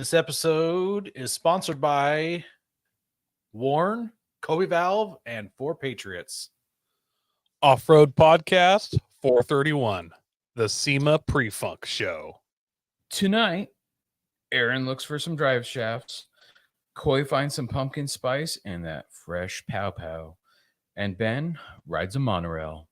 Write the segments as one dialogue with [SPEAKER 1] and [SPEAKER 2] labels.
[SPEAKER 1] This episode is sponsored by Warn, Kobe Valve, and Four Patriots.
[SPEAKER 2] Off-Road Podcast 431, the SEMA Pre Funk Show.
[SPEAKER 3] Tonight, Aaron looks for some drive shafts. Coy finds some pumpkin spice and that fresh pow pow. And Ben rides a monorail.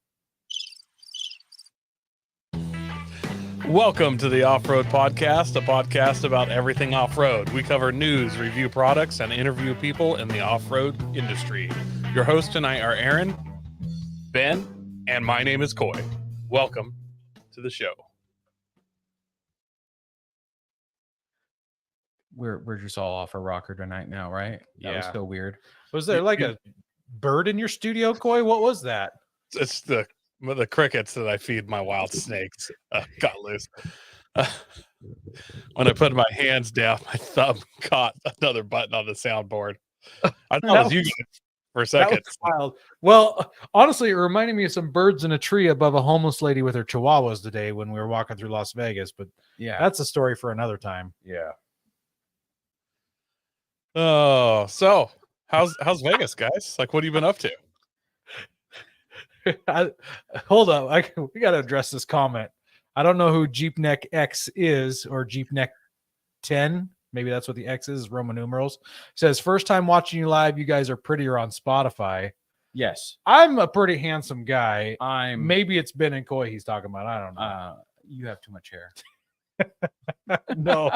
[SPEAKER 2] Welcome to the Off-Road Podcast, a podcast about everything off-road. We cover news, review products, and interview people in the off-road industry. Your hosts tonight are Aaron, Ben, and my name is Coy. Welcome to the show.
[SPEAKER 3] We're just all off a rocker tonight now, right? That was
[SPEAKER 1] Yeah.
[SPEAKER 3] so weird.
[SPEAKER 1] Was there like a bird in your studio, Coy? What was that?
[SPEAKER 2] It's the crickets that I feed my wild snakes got loose. When I put my hands down, my thumb caught another button on the soundboard. I thought it was you guys for a second.
[SPEAKER 1] That was wild. Well, honestly, it reminded me of some birds in a tree above a homeless lady with her chihuahuas today when we were walking through Las Vegas. But
[SPEAKER 3] Yeah.
[SPEAKER 1] that's a story for another time.
[SPEAKER 3] Yeah.
[SPEAKER 2] Oh, so how's Vegas, guys? Like, what have you been up to?
[SPEAKER 1] Hold up. We got to address this comment. I don't know who Jeep Neck X is or Jeep Neck 10. Maybe that's what the X is, Roman numerals. Says, first time watching you live. You guys are prettier on Spotify.
[SPEAKER 3] Yes.
[SPEAKER 1] I'm a pretty handsome guy.
[SPEAKER 3] I'm
[SPEAKER 1] Maybe it's Ben and Coy he's talking about. I don't know.
[SPEAKER 3] You have too much hair.
[SPEAKER 1] No,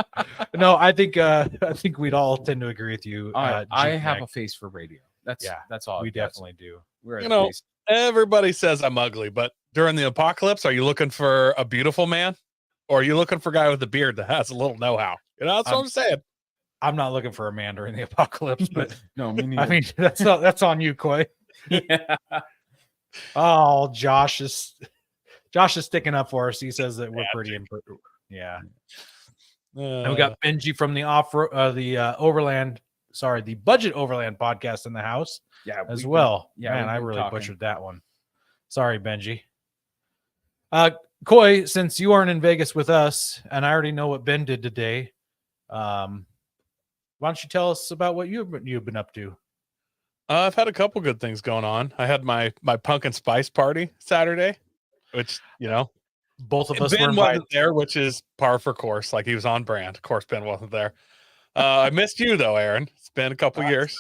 [SPEAKER 1] I think we'd all tend to agree with you.
[SPEAKER 3] I
[SPEAKER 1] Jeep
[SPEAKER 3] have
[SPEAKER 1] Neck.
[SPEAKER 3] a face for radio. That's
[SPEAKER 1] Yeah,
[SPEAKER 3] that's all.
[SPEAKER 1] We
[SPEAKER 3] that's-
[SPEAKER 1] definitely do.
[SPEAKER 3] We're at
[SPEAKER 2] You
[SPEAKER 3] a
[SPEAKER 2] know,
[SPEAKER 3] face.
[SPEAKER 2] Everybody says I'm ugly, but during the apocalypse, are you looking for a beautiful man, or are you looking for a guy with a beard that has a little know-how? You know, that's what I'm saying.
[SPEAKER 1] I'm not looking for a man during the apocalypse, but
[SPEAKER 3] No, me neither.
[SPEAKER 1] I mean that's on you, Coy.
[SPEAKER 3] yeah.
[SPEAKER 1] Oh, Josh is sticking up for us. He says that we're
[SPEAKER 2] Yeah,
[SPEAKER 1] pretty important. Yeah. And
[SPEAKER 2] Uh,
[SPEAKER 1] we got Benji from the the Budget Overland podcast in the house
[SPEAKER 3] Yeah.
[SPEAKER 1] as
[SPEAKER 3] we've
[SPEAKER 1] well.
[SPEAKER 3] been- yeah,
[SPEAKER 1] Man,
[SPEAKER 3] we've
[SPEAKER 1] I
[SPEAKER 3] been
[SPEAKER 1] really
[SPEAKER 3] talking.
[SPEAKER 1] butchered that one. Sorry, Benji. Coy, since you aren't in Vegas with us, and I already know what Ben did today, why don't you tell us about what you've been up to?
[SPEAKER 2] I've had a couple good things going on. I had my pumpkin spice party Saturday, which, you know,
[SPEAKER 1] Both of us were
[SPEAKER 2] Ben
[SPEAKER 1] invited.
[SPEAKER 2] wasn't there, which is par for course. Like, he was on brand. Of course, Ben wasn't there. I missed you though, Aaron. It's been a couple years.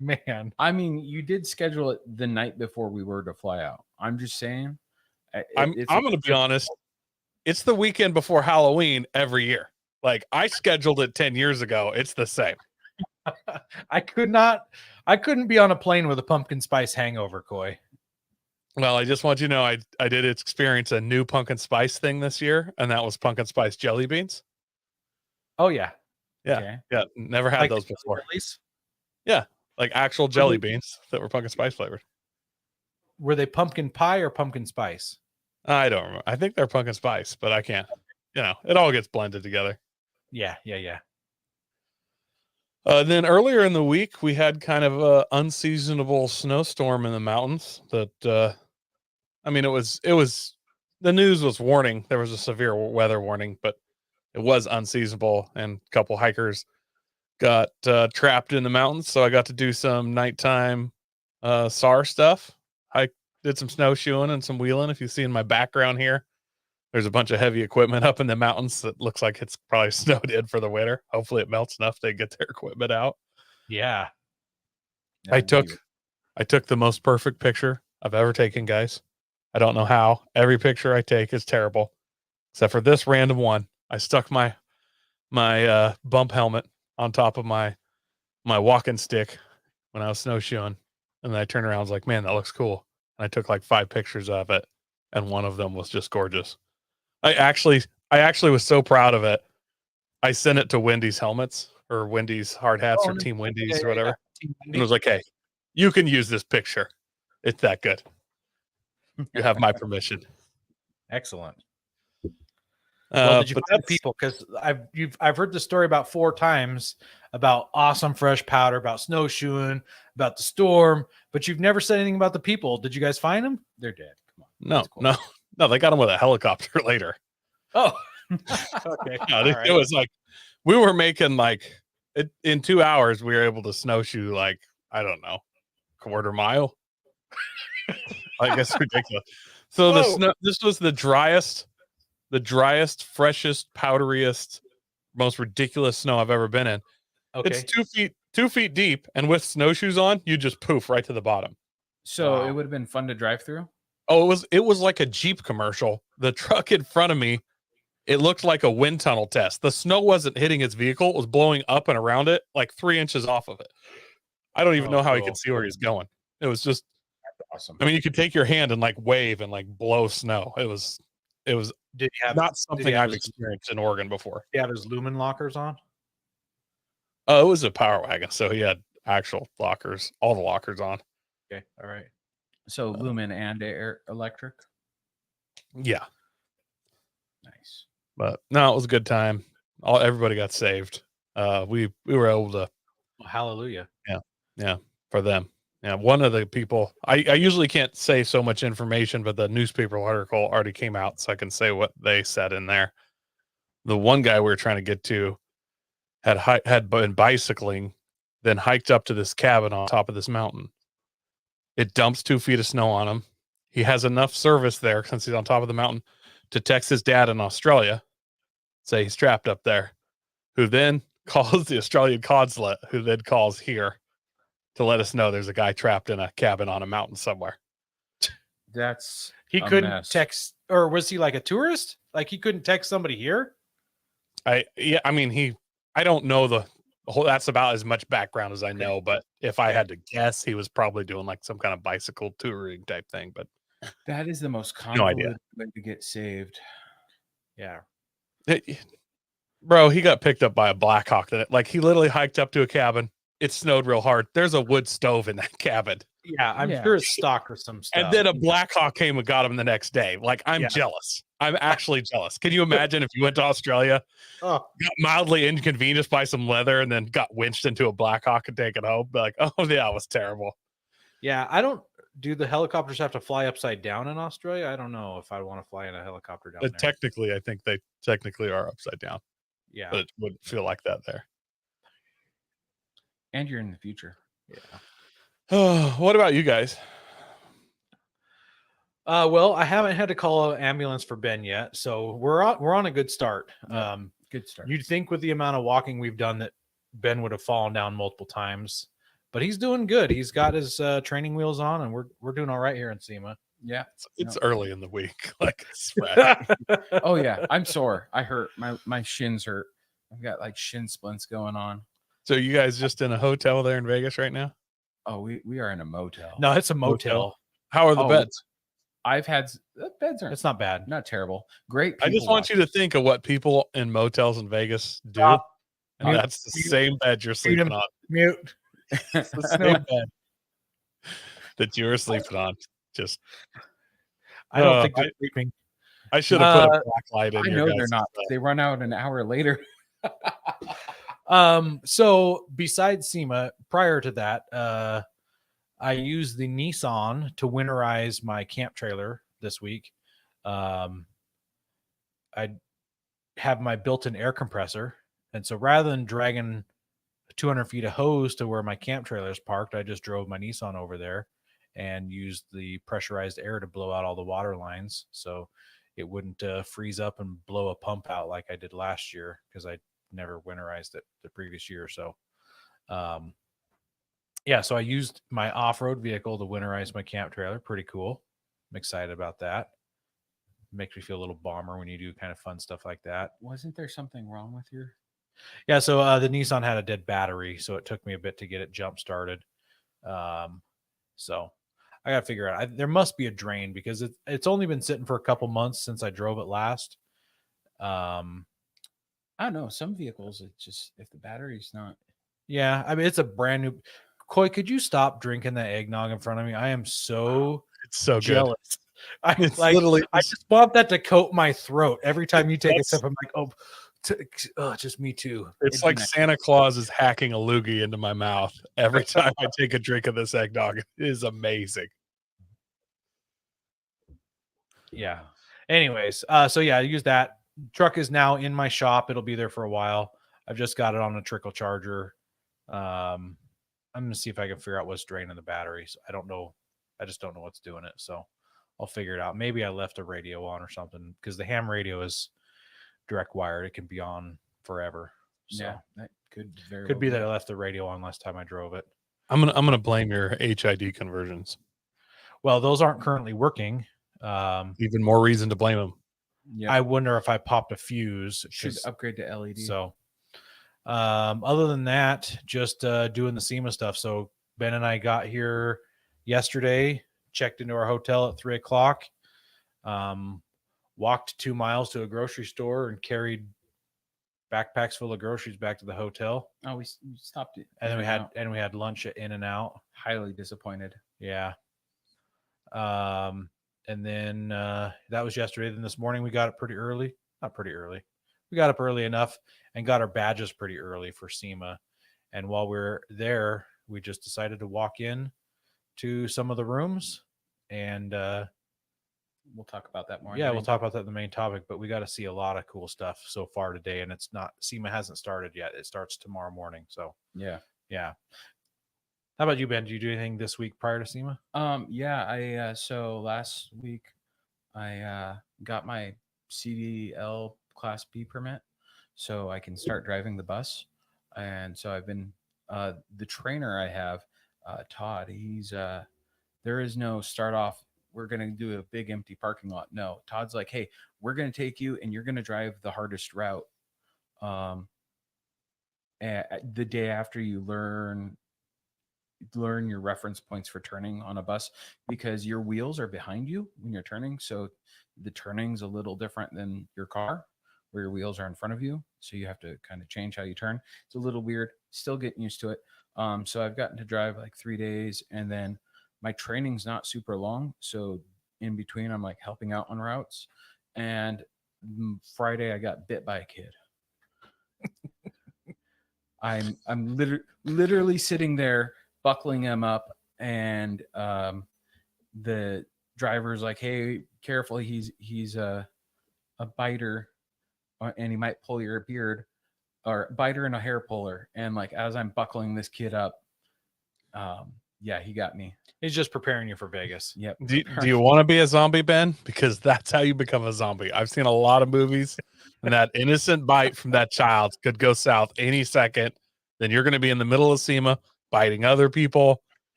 [SPEAKER 1] Man,
[SPEAKER 3] I mean, you did schedule it the night before we were to fly out. I'm just saying.
[SPEAKER 2] I'm going to be honest. It's the weekend before Halloween every year. Like, I scheduled it 10 years ago. It's the same.
[SPEAKER 1] I couldn't be on a plane with a pumpkin spice hangover, Coy.
[SPEAKER 2] Well, I just want you to know I did experience a new pumpkin spice thing this year, and that was pumpkin spice jelly beans.
[SPEAKER 1] Oh yeah.
[SPEAKER 2] Yeah.
[SPEAKER 3] Okay.
[SPEAKER 2] Yeah, never had
[SPEAKER 1] Like
[SPEAKER 2] those before.
[SPEAKER 1] Release?
[SPEAKER 2] Like actual jelly beans that were pumpkin spice flavored.
[SPEAKER 1] Were they pumpkin pie or pumpkin spice?
[SPEAKER 2] I don't remember. I think they're pumpkin spice, but I can't. You know, it all gets blended together.
[SPEAKER 1] Yeah.
[SPEAKER 2] Then earlier in the week, we had kind of a unseasonable snowstorm in the mountains. That I mean, it was the news was warning there was a severe weather warning, but it was unseasonable, and a couple hikers got trapped in the mountains. So I got to do some nighttime SAR stuff. I did some snowshoeing and some wheeling. If you see in my background here, there's a bunch of heavy equipment up in the mountains that looks like it's probably snowed in for the winter. Hopefully it melts enough they get their equipment out.
[SPEAKER 1] Yeah.
[SPEAKER 2] I took the most perfect picture I've ever taken, guys. I don't know how. Every picture I take is terrible, except for this random one. I stuck my bump helmet on top of my walking stick when I was snowshoeing, and then I turned around and was like, man, that looks cool. And I took like 5 pictures of it, and one of them was just gorgeous. I actually was so proud of it. I sent it to Wendy's Helmets or Wendy's Hard Hats or Team Wendy's or whatever. And it was like, hey, you can use this picture. It's that good. You have my permission.
[SPEAKER 1] Excellent. Well, did you
[SPEAKER 2] but
[SPEAKER 1] find the people? Because I've heard the story about 4 times about awesome fresh powder, about snowshoeing, about the storm, but you've never said anything about the people. Did you guys find them?
[SPEAKER 3] They're dead. Come on.
[SPEAKER 2] No,
[SPEAKER 3] That's cool.
[SPEAKER 2] no, they got him with a helicopter later.
[SPEAKER 1] Oh, okay.
[SPEAKER 2] No,
[SPEAKER 1] All
[SPEAKER 2] it
[SPEAKER 1] right.
[SPEAKER 2] was like we were making like in 2 hours. We were able to snowshoe like I don't know, quarter mile. I guess ridiculous. So the
[SPEAKER 1] Whoa.
[SPEAKER 2] snow. This was the driest, freshest, powderiest, most ridiculous snow I've ever been in.
[SPEAKER 1] Okay.
[SPEAKER 2] It's 2 feet deep, and with snowshoes on, you just poof right to the bottom.
[SPEAKER 3] So
[SPEAKER 1] Wow.
[SPEAKER 3] it would have been fun to drive through.
[SPEAKER 2] Oh, it was like a Jeep commercial. The truck in front of me, it looked like a wind tunnel test. The snow wasn't hitting its vehicle; it was blowing up and around it, like 3 inches off of it. I don't even know how he
[SPEAKER 1] cool.
[SPEAKER 2] could see where he's going. It was just,
[SPEAKER 3] Awesome.
[SPEAKER 2] I mean, you could take your hand and like wave and like blow snow. It was
[SPEAKER 1] Did he have
[SPEAKER 2] not something
[SPEAKER 1] have
[SPEAKER 2] I've
[SPEAKER 1] his-
[SPEAKER 2] experienced in Oregon before.
[SPEAKER 1] he have his lumen lockers on?
[SPEAKER 2] Oh, it was a power wagon, so he had actual lockers, all the lockers on.
[SPEAKER 1] Okay. All right.
[SPEAKER 3] So lumen and air electric.
[SPEAKER 2] Yeah,
[SPEAKER 3] Nice.
[SPEAKER 2] but no, it was a good time. Everybody got saved. We were able to,
[SPEAKER 1] Well, hallelujah.
[SPEAKER 2] for them. Yeah, one of the people, I usually can't say so much information, but the newspaper article already came out, so I can say what they said in there. The one guy we were trying to get to had been bicycling, then hiked up to this cabin on top of this mountain. It dumps 2 feet of snow on him. He has enough service there since he's on top of the mountain to text his dad in Australia, say he's trapped up there, who then calls the Australian consulate, who then calls here to let us know there's a guy trapped in a cabin on a mountain somewhere.
[SPEAKER 3] That's
[SPEAKER 1] He
[SPEAKER 3] a
[SPEAKER 1] couldn't
[SPEAKER 3] mess.
[SPEAKER 1] text, or was he like a tourist? Like he couldn't text somebody here?
[SPEAKER 2] I mean, I don't know the whole, that's about as much background as I know, but if I had to guess, he was probably doing like some kind of bicycle touring type thing, but
[SPEAKER 3] That is the most
[SPEAKER 2] No idea.
[SPEAKER 3] convoluted way to get saved.
[SPEAKER 1] Yeah.
[SPEAKER 2] bro, he got picked up by a Blackhawk. Like he literally hiked up to a cabin. It snowed real hard. There's a wood stove in that cabin.
[SPEAKER 1] Yeah, I'm
[SPEAKER 3] Yeah.
[SPEAKER 1] sure it's stock or some stuff.
[SPEAKER 2] And then a Blackhawk came and got him the next day. Like, I'm
[SPEAKER 1] Yeah.
[SPEAKER 2] jealous. I'm actually jealous. Can you imagine if you went to Australia,
[SPEAKER 1] Oh,
[SPEAKER 2] got mildly inconvenienced by some leather, and then got winched into a Blackhawk and taken home? Be like, oh, yeah, it was terrible.
[SPEAKER 1] yeah. I don't. Do the helicopters have to fly upside down in Australia? I don't know if I want to fly in a helicopter down there.
[SPEAKER 2] Technically, I think they technically are upside down,
[SPEAKER 1] Yeah.
[SPEAKER 2] but it wouldn't feel like that there.
[SPEAKER 3] And you're in the future.
[SPEAKER 1] Yeah.
[SPEAKER 2] Oh, what about you guys?
[SPEAKER 1] Well, I haven't had to call an ambulance for Ben yet, so we're on a good start.
[SPEAKER 3] Yep. Good start.
[SPEAKER 1] You'd think with the amount of walking we've done that Ben would have fallen down multiple times, but he's doing good. He's got his training wheels on, and we're doing all right here in SEMA.
[SPEAKER 3] Yeah.
[SPEAKER 2] It's early in the week. Like, it's fresh.
[SPEAKER 3] Oh yeah. I'm sore. I hurt. My shins hurt. I've got like shin splints going on.
[SPEAKER 2] So you guys just in a hotel there in Vegas right now?
[SPEAKER 3] Oh, we are in a motel.
[SPEAKER 1] No, it's a motel.
[SPEAKER 2] How are the
[SPEAKER 3] Oh,
[SPEAKER 2] beds?
[SPEAKER 3] I've had the beds aren't
[SPEAKER 1] It's not bad.
[SPEAKER 3] not terrible. Great.
[SPEAKER 2] I just
[SPEAKER 3] people
[SPEAKER 2] want you to think of what people in motels in Vegas do.
[SPEAKER 1] Stop.
[SPEAKER 2] And
[SPEAKER 1] Mute.
[SPEAKER 2] that's the
[SPEAKER 1] Mute.
[SPEAKER 2] same bed you're sleeping
[SPEAKER 1] him.
[SPEAKER 2] on.
[SPEAKER 1] Mute.
[SPEAKER 2] It's the same bed that you were sleeping on. Just,
[SPEAKER 1] I don't think they're sleeping.
[SPEAKER 2] I should have put a black light in
[SPEAKER 3] I
[SPEAKER 2] your
[SPEAKER 3] know
[SPEAKER 2] guys'
[SPEAKER 3] they're not. They run out an hour later.
[SPEAKER 1] So besides SEMA, prior to that, I used the Nissan to winterize my camp trailer this week. I have my built-in air compressor, and so rather than dragging 200 feet of hose to where my camp trailer is parked, I just drove my Nissan over there and used the pressurized air to blow out all the water lines, so it wouldn't freeze up and blow a pump out like I did last year, because I never winterized it the previous year. So yeah, so I used my off-road vehicle to winterize my camp trailer. Pretty cool. I'm excited about that. Makes me feel a little bomber when you do kind of fun stuff like that.
[SPEAKER 3] Wasn't there something wrong with your?
[SPEAKER 1] Yeah, so the Nissan had a dead battery, so it took me a bit to get it jump started. So I got to figure out. There must be a drain, because it's only been sitting for a couple months since I drove it last.
[SPEAKER 3] I don't know. Some vehicles, it just, if the battery's not.
[SPEAKER 1] Yeah, I mean, it's a brand new. Coy, could you stop drinking that eggnog in front of me? I am so
[SPEAKER 2] It's so
[SPEAKER 1] jealous. I
[SPEAKER 2] It's
[SPEAKER 1] like.
[SPEAKER 2] literally-
[SPEAKER 1] I just want that to coat my throat every time you take a
[SPEAKER 2] That's-
[SPEAKER 1] sip. I'm like, just me too.
[SPEAKER 2] It's
[SPEAKER 3] It'd be
[SPEAKER 2] like
[SPEAKER 3] nice.
[SPEAKER 2] Santa Claus is hacking a loogie into my mouth every time I take a drink of this eggnog. It is amazing.
[SPEAKER 1] Yeah. Anyways, so yeah, I use that. Truck is now in my shop. It'll be there for a while. I've just got it on a trickle charger. I'm gonna see if I can figure out what's draining the batteries. I don't know. I just don't know what's doing it. So I'll figure it out. Maybe I left a radio on or something because the ham radio is direct wired. It can be on forever. So
[SPEAKER 3] Yeah, that could very
[SPEAKER 1] could
[SPEAKER 3] well
[SPEAKER 1] be that I left the radio on last time I drove it.
[SPEAKER 2] I'm gonna blame your HID conversions.
[SPEAKER 1] Well, those aren't currently working.
[SPEAKER 2] Even more reason to blame them.
[SPEAKER 3] Yeah,
[SPEAKER 1] I wonder if I popped a fuse.
[SPEAKER 3] should upgrade to LED.
[SPEAKER 1] So, other than that, just doing the SEMA stuff. So Ben and I got here yesterday, checked into our hotel at 3:00, walked 2 miles to a grocery store and carried backpacks full of groceries back to the hotel.
[SPEAKER 3] Oh, we stopped it,
[SPEAKER 1] And then we had lunch at In-N-Out.
[SPEAKER 3] highly disappointed.
[SPEAKER 1] Yeah. And then that was yesterday. Then this morning we got up pretty early. Not pretty early. We got up early enough and got our badges pretty early for SEMA. And while we're there, we just decided to walk in to some of the rooms. And
[SPEAKER 3] We'll talk about that more.
[SPEAKER 1] yeah, we'll talk about that in the main topic. But we got to see a lot of cool stuff so far today. And it's not, SEMA hasn't started yet. It starts tomorrow morning. So
[SPEAKER 3] Yeah.
[SPEAKER 1] yeah. How about you, Ben? Did you do anything this week prior to SEMA?
[SPEAKER 3] Yeah, I so last week I got my CDL Class B permit, so I can start driving the bus. And so I've been the trainer I have, Todd. He's there is no start off. We're gonna do a big empty parking lot. No, Todd's like, hey, we're gonna take you and you're gonna drive the hardest route. The day after you learn your reference points for turning on a bus, because your wheels are behind you when you're turning, so the turning's a little different than your car where your wheels are in front of you, so you have to kind of change how you turn. It's a little weird, still getting used to it. So I've gotten to drive like 3 days, and then my training's not super long, so in between I'm like helping out on routes. And Friday I got bit by a kid. I'm literally sitting there buckling him up, and the driver's like, hey, careful, he's a biter, and he might pull your beard, or biter and a hair puller. And like as I'm buckling this kid up, yeah, he got me.
[SPEAKER 1] He's just preparing you for Vegas.
[SPEAKER 3] Yep.
[SPEAKER 2] Do you want to be a zombie, Ben? Because that's how you become a zombie. I've seen a lot of movies, and that innocent bite from that child could go south any second. Then you're going to be in the middle of SEMA biting other people.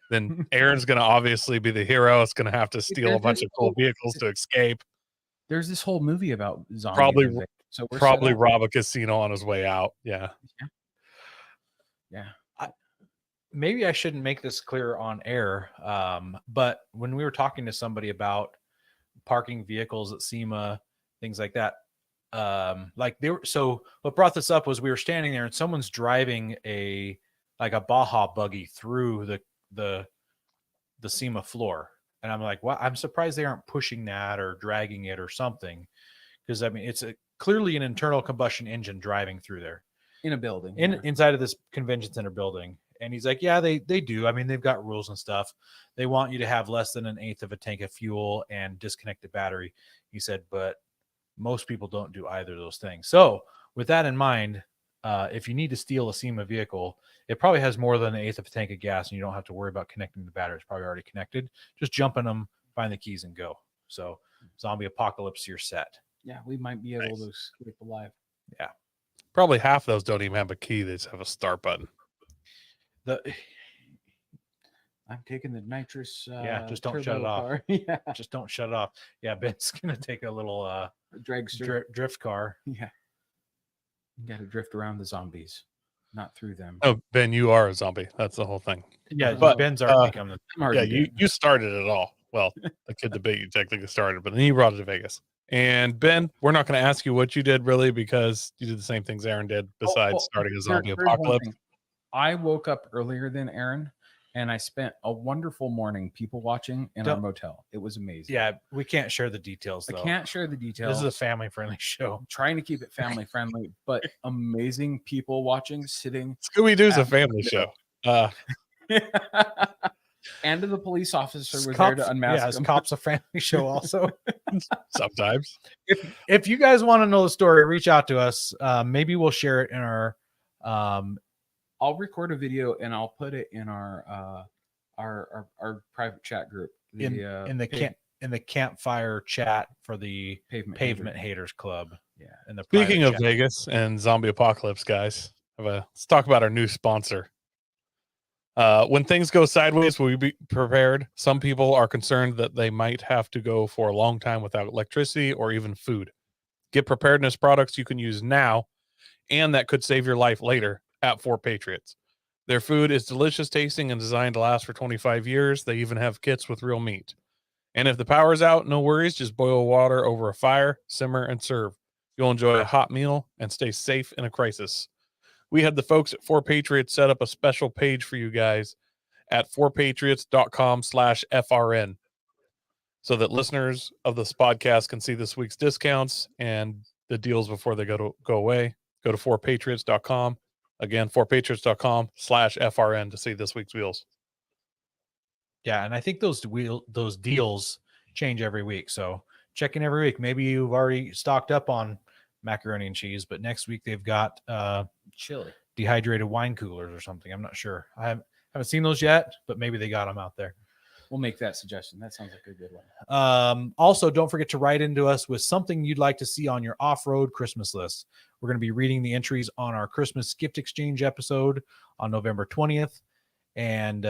[SPEAKER 2] Then Aaron's going to obviously be the hero. It's going to have to steal a bunch of cool vehicles to escape.
[SPEAKER 3] There's this whole movie about zombies.
[SPEAKER 2] Probably rob a casino on his way out. Yeah.
[SPEAKER 1] Maybe I shouldn't make this clear on air, but when we were talking to somebody about parking vehicles at SEMA, things like that, so what brought this up was we were standing there and someone's driving a Baja buggy through the SEMA floor, and I'm like, well, I'm surprised they aren't pushing that or dragging it or something, because I mean it's clearly an internal combustion engine driving through there
[SPEAKER 3] in a building,
[SPEAKER 1] inside of this convention center building. And he's like, yeah, they do. I mean, they've got rules and stuff. They want you to have less than 1/8 of a tank of fuel and disconnect the battery. He said, but most people don't do either of those things. So with that in mind, if you need to steal a SEMA vehicle, it probably has more than 1/8 of a tank of gas, and you don't have to worry about connecting the battery. It's probably already connected. Just jump in them, find the keys, and go. So zombie apocalypse, you're set.
[SPEAKER 3] Yeah, we might be able to escape alive.
[SPEAKER 1] Yeah.
[SPEAKER 2] Probably half of those don't even have a key. They just have a start button.
[SPEAKER 3] I'm taking the nitrous.
[SPEAKER 1] Just don't shut it off.
[SPEAKER 3] Yeah,
[SPEAKER 1] just don't shut it off. Yeah, Ben's gonna take a little
[SPEAKER 3] dragster
[SPEAKER 1] drift car.
[SPEAKER 3] Yeah, you got to drift around the zombies, not through them.
[SPEAKER 2] Oh, Ben, you are a zombie. That's the whole thing.
[SPEAKER 1] Yeah, but Ben's already become the.
[SPEAKER 2] Yeah, you started it all. Well, the kid debate you technically started, but then you brought it to Vegas. And Ben, we're not going to ask you what you did really, because you did the same things Aaron did besides starting a zombie apocalypse.
[SPEAKER 3] I woke up earlier than Aaron, and I spent a wonderful morning people watching in our motel. It was amazing.
[SPEAKER 1] Yeah, we can't share the details, though.
[SPEAKER 3] I can't share the details.
[SPEAKER 1] This is a family-friendly show.
[SPEAKER 3] I'm trying to keep it family-friendly, but amazing people watching, sitting.
[SPEAKER 2] Scooby-Doo's a family show.
[SPEAKER 3] And the police officer was there to unmask him.
[SPEAKER 1] Yeah, Cops a family show also.
[SPEAKER 2] Sometimes.
[SPEAKER 1] If you guys want to know the story, reach out to us. Maybe we'll share it in our
[SPEAKER 3] I'll record a video and I'll put it in our private chat group.
[SPEAKER 1] In the campfire chat for the Pavement Haters Club.
[SPEAKER 3] Yeah.
[SPEAKER 1] In the
[SPEAKER 2] Speaking of
[SPEAKER 1] chat.
[SPEAKER 2] Vegas and zombie apocalypse, guys, let's talk about our new sponsor. When things go sideways, will we be prepared? Some people are concerned that they might have to go for a long time without electricity or even food. Get preparedness products you can use now and that could save your life later at 4 Patriots. Their food is delicious tasting and designed to last for 25 years. They even have kits with real meat. And if the power's out, no worries. Just boil water over a fire, simmer, and serve. You'll enjoy a hot meal and stay safe in a crisis. We had the folks at 4 Patriots set up a special page for you guys at 4patriots.com/FRN so that listeners of this podcast can see this week's discounts and the deals before they go away. Go to 4patriots.com. Again, 4patriots.com/FRN to see this week's wheels.
[SPEAKER 1] Yeah, and I think those deals change every week. So check in every week. Maybe you've already stocked up on macaroni and cheese, but next week they've got
[SPEAKER 3] chili,
[SPEAKER 1] dehydrated wine coolers or something. I'm not sure. I haven't seen those yet, but maybe they got them out there.
[SPEAKER 3] We'll make that suggestion. That sounds like a good one.
[SPEAKER 1] Also, don't forget to write into us with something you'd like to see on your off-road Christmas list. We're going to be reading the entries on our Christmas gift exchange episode on November 20th, and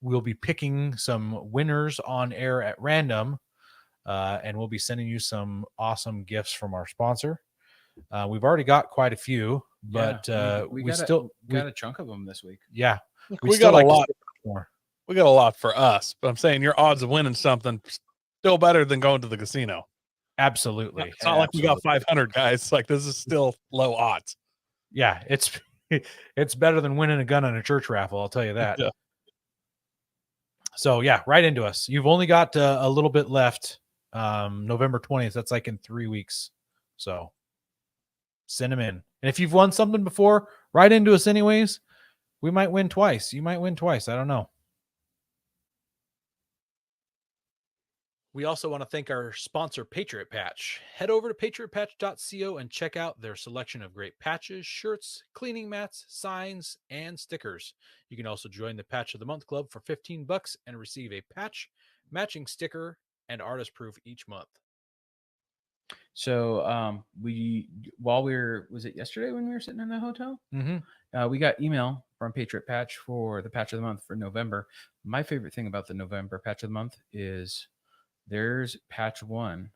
[SPEAKER 1] we'll be picking some winners on air at random, and we'll be sending you some awesome gifts from our sponsor. We've already got quite a few, but we got
[SPEAKER 3] a chunk of them this week.
[SPEAKER 1] Yeah,
[SPEAKER 2] we got a lot more. We got a lot for us, but I'm saying your odds of winning something still better than going to the casino.
[SPEAKER 1] Absolutely.
[SPEAKER 2] It's not like we got 500 guys. Like, this is still low odds.
[SPEAKER 1] Yeah, it's better than winning a gun on a church raffle. I'll tell you that. Yeah. So yeah, right into us. You've only got a little bit left. November 20th. That's like in 3 weeks. So send them in. And if you've won something before, write into us anyways. We might win twice. You might win twice. I don't know. We also want to thank our sponsor, Patriot Patch. Head over to patriotpatch.co and check out their selection of great patches, shirts, cleaning mats, signs, and stickers. You can also join the Patch of the Month Club for $15 and receive a patch, matching sticker, and artist proof each month.
[SPEAKER 3] So was it yesterday when we were sitting in the hotel?
[SPEAKER 1] Mm-hmm.
[SPEAKER 3] We got email from Patriot Patch for the Patch of the Month for November. My favorite thing about the November Patch of the Month is there's Patch 1,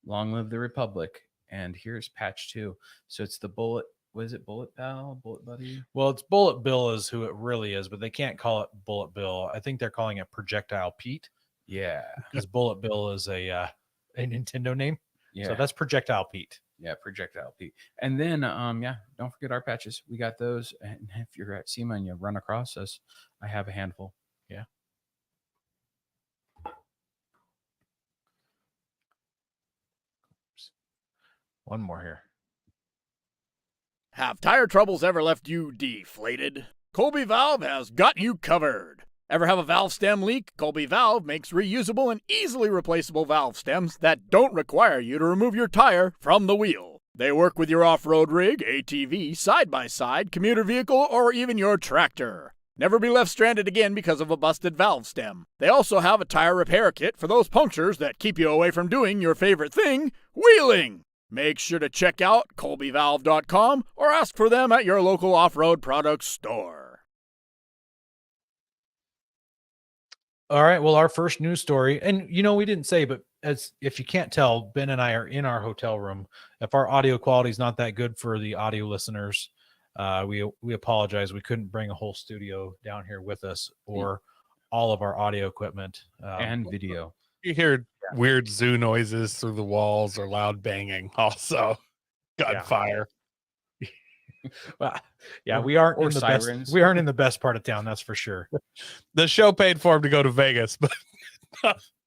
[SPEAKER 3] Long Live the Republic, and here's Patch 2. So it's the Bullet. What is it? Bullet Pal? Bullet Buddy?
[SPEAKER 1] Well, it's Bullet Bill is who it really is, but they can't call it Bullet Bill. I think they're calling it Projectile Pete.
[SPEAKER 3] Yeah,
[SPEAKER 1] because Bullet Bill is a Nintendo name.
[SPEAKER 3] Yeah,
[SPEAKER 1] so that's Projectile Pete.
[SPEAKER 3] Yeah, Projectile Pete. And then don't forget our patches. We got those. And if you're at SEMA and you run across us, I have a handful.
[SPEAKER 1] Yeah. One more here.
[SPEAKER 4] Have tire troubles ever left you deflated? Colby Valve has got you covered. Ever have a valve stem leak? Colby Valve makes reusable and easily replaceable valve stems that don't require you to remove your tire from the wheel. They work with your off-road rig, ATV, side-by-side, commuter vehicle, or even your tractor. Never be left stranded again because of a busted valve stem. They also have a tire repair kit for those punctures that keep you away from doing your favorite thing, wheeling. Make sure to check out colbyvalve.com or ask for them at your local off-road products store.
[SPEAKER 1] All right. Well, our first news story, and we didn't say, but as if you can't tell, Ben and I are in our hotel room. If our audio quality is not that good for the audio listeners, we apologize. We couldn't bring a whole studio down here with us or all of our audio equipment
[SPEAKER 3] and video.
[SPEAKER 2] You hear weird zoo noises through the walls or loud banging. Also, gunfire.
[SPEAKER 1] Well, yeah, we aren't in the
[SPEAKER 3] sirens.
[SPEAKER 1] best. We aren't in the best part of town, that's for sure.
[SPEAKER 2] The show paid for him to go to Vegas, but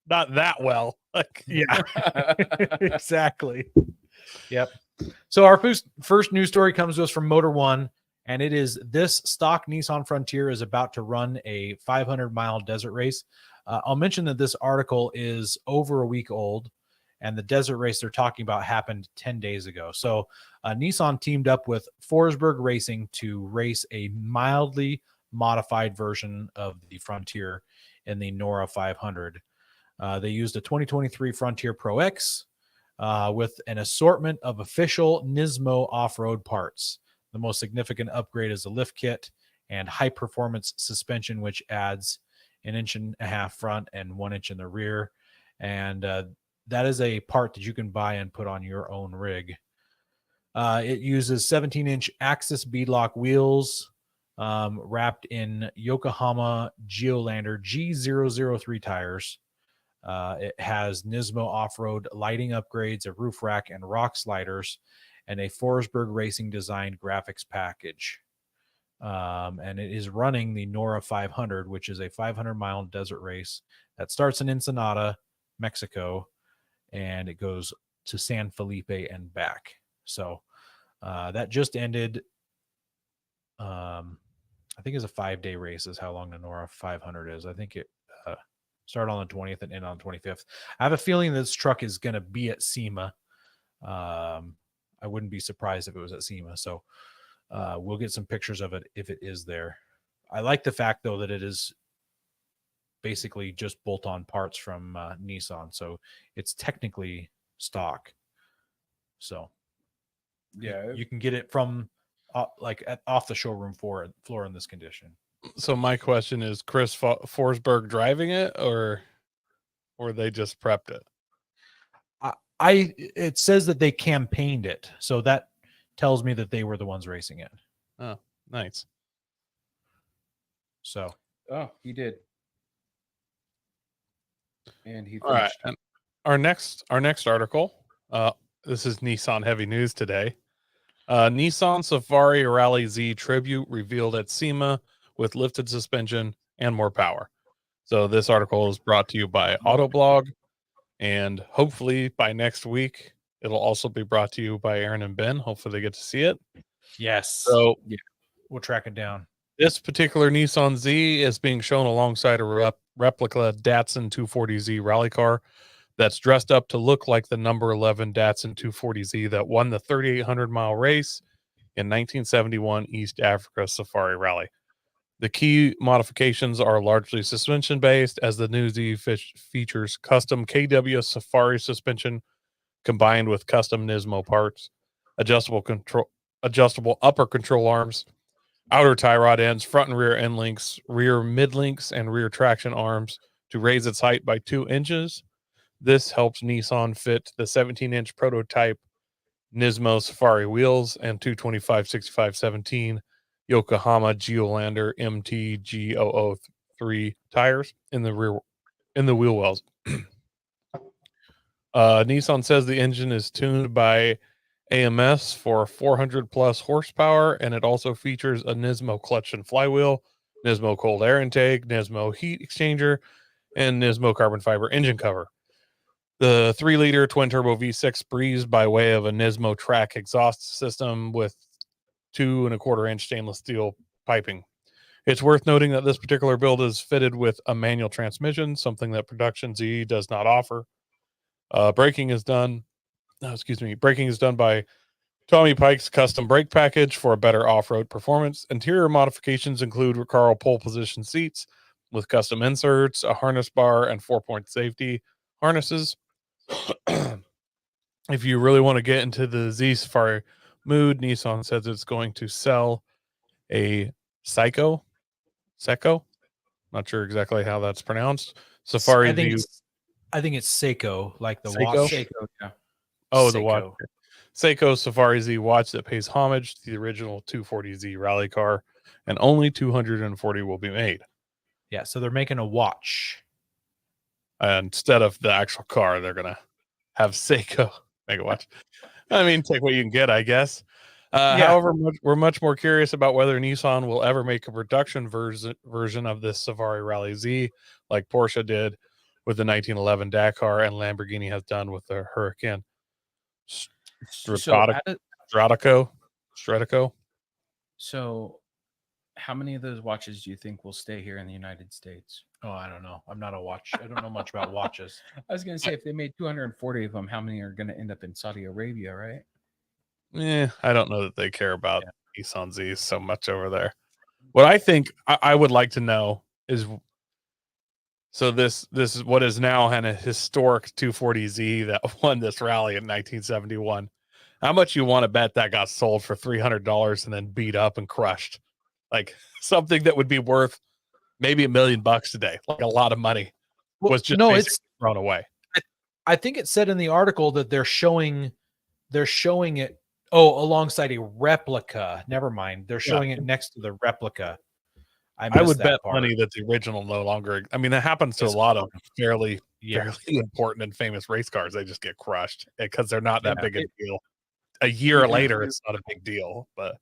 [SPEAKER 2] not that well.
[SPEAKER 1] Yeah, exactly. Yep. So our first news story comes to us from Motor One, and it is this stock Nissan Frontier is about to run a 500-mile desert race. I'll mention that this article is over a week old, and the desert race they're talking about happened 10 days ago. So Nissan teamed up with Forsberg Racing to race a mildly modified version of the Frontier in the Nora 500. They used a 2023 Frontier Pro X with an assortment of official Nismo off-road parts. The most significant upgrade is the lift kit and high-performance suspension, which adds 1.5 inches front and 1 inch in the rear. And that is a part that you can buy and put on your own rig. It uses 17-inch Axis beadlock wheels wrapped in Yokohama Geolander G003 tires. It has Nismo off-road lighting upgrades, a roof rack and rock sliders, and a Forsberg Racing designed graphics package. And it is running the Nora 500, which is a 500-mile desert race that starts in Ensenada, Mexico, and it goes to San Felipe and back. So that just ended. I think it's a 5-day race is how long the Nora 500 is. I think it started on the 20th and end on the 25th. I have a feeling this truck is going to be at SEMA. I wouldn't be surprised if it was at SEMA. So we'll get some pictures of it if it is there. I like the fact, though, that it is basically just bolt-on parts from Nissan. So it's technically stock. So
[SPEAKER 3] Yeah,
[SPEAKER 1] you can get it from off the showroom floor in this condition.
[SPEAKER 2] So my question is, Chris Forsberg driving it, or they just prepped it?
[SPEAKER 1] It says that they campaigned it, so that tells me that they were the ones racing it.
[SPEAKER 2] Oh, nice.
[SPEAKER 1] So,
[SPEAKER 3] he did, and he finished.
[SPEAKER 2] All right. And our next article. This is Nissan heavy news today. Nissan Safari Rally Z Tribute revealed at SEMA with lifted suspension and more power. So this article is brought to you by Autoblog, and hopefully by next week it'll also be brought to you by Aaron and Ben. Hopefully they get to see it.
[SPEAKER 1] yes.
[SPEAKER 2] So
[SPEAKER 1] we'll track it down.
[SPEAKER 2] This particular Nissan Z is being shown alongside a replica Datsun 240Z rally car that's dressed up to look like the number 11 Datsun 240Z that won the 3,800-mile race in 1971 East Africa Safari Rally. The key modifications are largely suspension-based, as the new Z features custom KW Safari suspension combined with custom Nismo parts, adjustable upper control arms, outer tie rod ends, front and rear end links, rear mid links, and rear traction arms to raise its height by 2 inches. This helps Nissan fit the 17-inch prototype Nismo Safari wheels and 225/65/17 Yokohama Geolander MT-G003 tires in the wheel wells. Nissan says the engine is tuned by AMS for 400 plus horsepower, and it also features a Nismo clutch and flywheel, Nismo cold air intake, Nismo heat exchanger, and Nismo carbon fiber engine cover. The 3-liter twin-turbo V6 breeze by way of a Nismo track exhaust system with 2.25-inch stainless steel piping. It's worth noting that this particular build is fitted with a manual transmission, something that production Z does not offer. Braking is done by Tommy Pike's custom brake package for a better off-road performance. Interior modifications include Recaro pole position seats with custom inserts, a harness bar, and 4-point safety harnesses. If you really want to get into the Z Safari mood, Nissan says it's going to sell a Seiko. Not sure exactly how that's pronounced. Safari Z.
[SPEAKER 1] I think it's Seiko, like the
[SPEAKER 2] Seiko?
[SPEAKER 1] watch.
[SPEAKER 3] Seiko, yeah.
[SPEAKER 2] Oh,
[SPEAKER 1] Seiko.
[SPEAKER 2] the watch. Seiko Safari Z watch that pays homage to the original 240Z rally car, and only 240 will be made.
[SPEAKER 1] Yeah, so they're making a watch.
[SPEAKER 2] Instead of the actual car, they're going to have Seiko make a watch. I mean, take what you can get, I guess. However, we're much more curious about whether Nissan will ever make a production version of this Safari Rally Z like Porsche did with the 1911 Dakar and Lamborghini has done with the Huracan. Stratico.
[SPEAKER 3] So How many of those watches do you think will stay here in the United States?
[SPEAKER 1] Oh, I don't know. I'm not a watch. I don't know much about watches.
[SPEAKER 3] I was going to say, if they made 240 of them, how many are going to end up in Saudi Arabia, right?
[SPEAKER 2] I don't know that they care about
[SPEAKER 1] Yeah.
[SPEAKER 2] Nissan Z's so much over there. What I think I would like to know is, so this is what is now an historic 240Z that won this rally in 1971. How much you want to bet that got sold for $300 and then beat up and crushed? Like something that would be worth maybe $1 million today, like a lot of money, was just basically thrown away.
[SPEAKER 1] I think it said in the article that they're showing it alongside a replica. Never mind. They're showing it next to the replica.
[SPEAKER 2] I would bet money that the original no longer. I mean, that happens to a lot of fairly important and famous race cars. They just get crushed because they're not that big a deal. A year later, it's not a big deal, but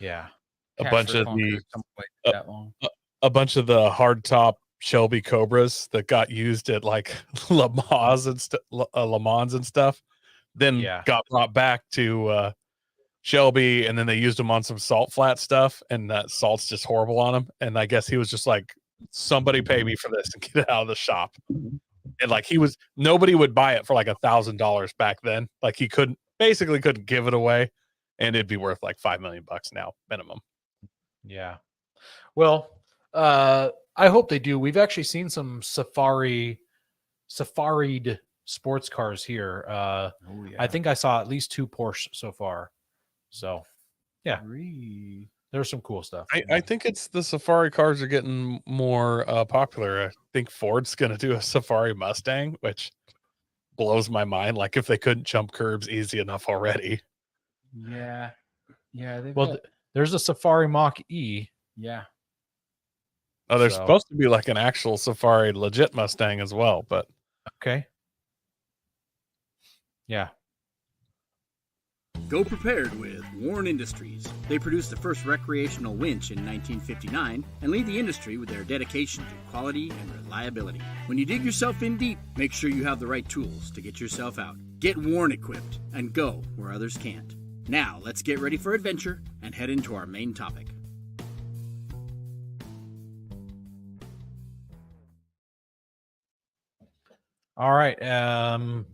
[SPEAKER 1] yeah,
[SPEAKER 2] a bunch of the hardtop Shelby Cobras that got used at like Le Mans and stuff, then got brought back to Shelby, and then they used them on some salt flat stuff, and that salt's just horrible on them. And I guess he was just like, somebody pay me for this and get it out of the shop. And like nobody would buy it for like $1,000 back then. Like he couldn't give it away, and it'd be worth like $5 million now minimum.
[SPEAKER 1] Yeah. Well, I hope they do. We've actually seen some safaried sports cars here. I think I saw at least 2 Porsche so far. So, yeah, there's some cool stuff.
[SPEAKER 2] I think it's the safari cars are getting more popular. I think Ford's going to do a safari Mustang, which blows my mind. Like if they couldn't jump curbs easy enough already.
[SPEAKER 3] Yeah.
[SPEAKER 1] There's a Safari Mach E.
[SPEAKER 3] Yeah.
[SPEAKER 2] Oh, there's supposed to be like an actual safari legit Mustang as well, but
[SPEAKER 1] okay. Yeah.
[SPEAKER 4] Go prepared with Warren Industries. They produced the first recreational winch in 1959 and lead the industry with their dedication to quality and reliability. When you dig yourself in deep, make sure you have the right tools to get yourself out. Get Warren equipped and go where others can't. Now, let's get ready for adventure and head into our main topic.
[SPEAKER 1] All right.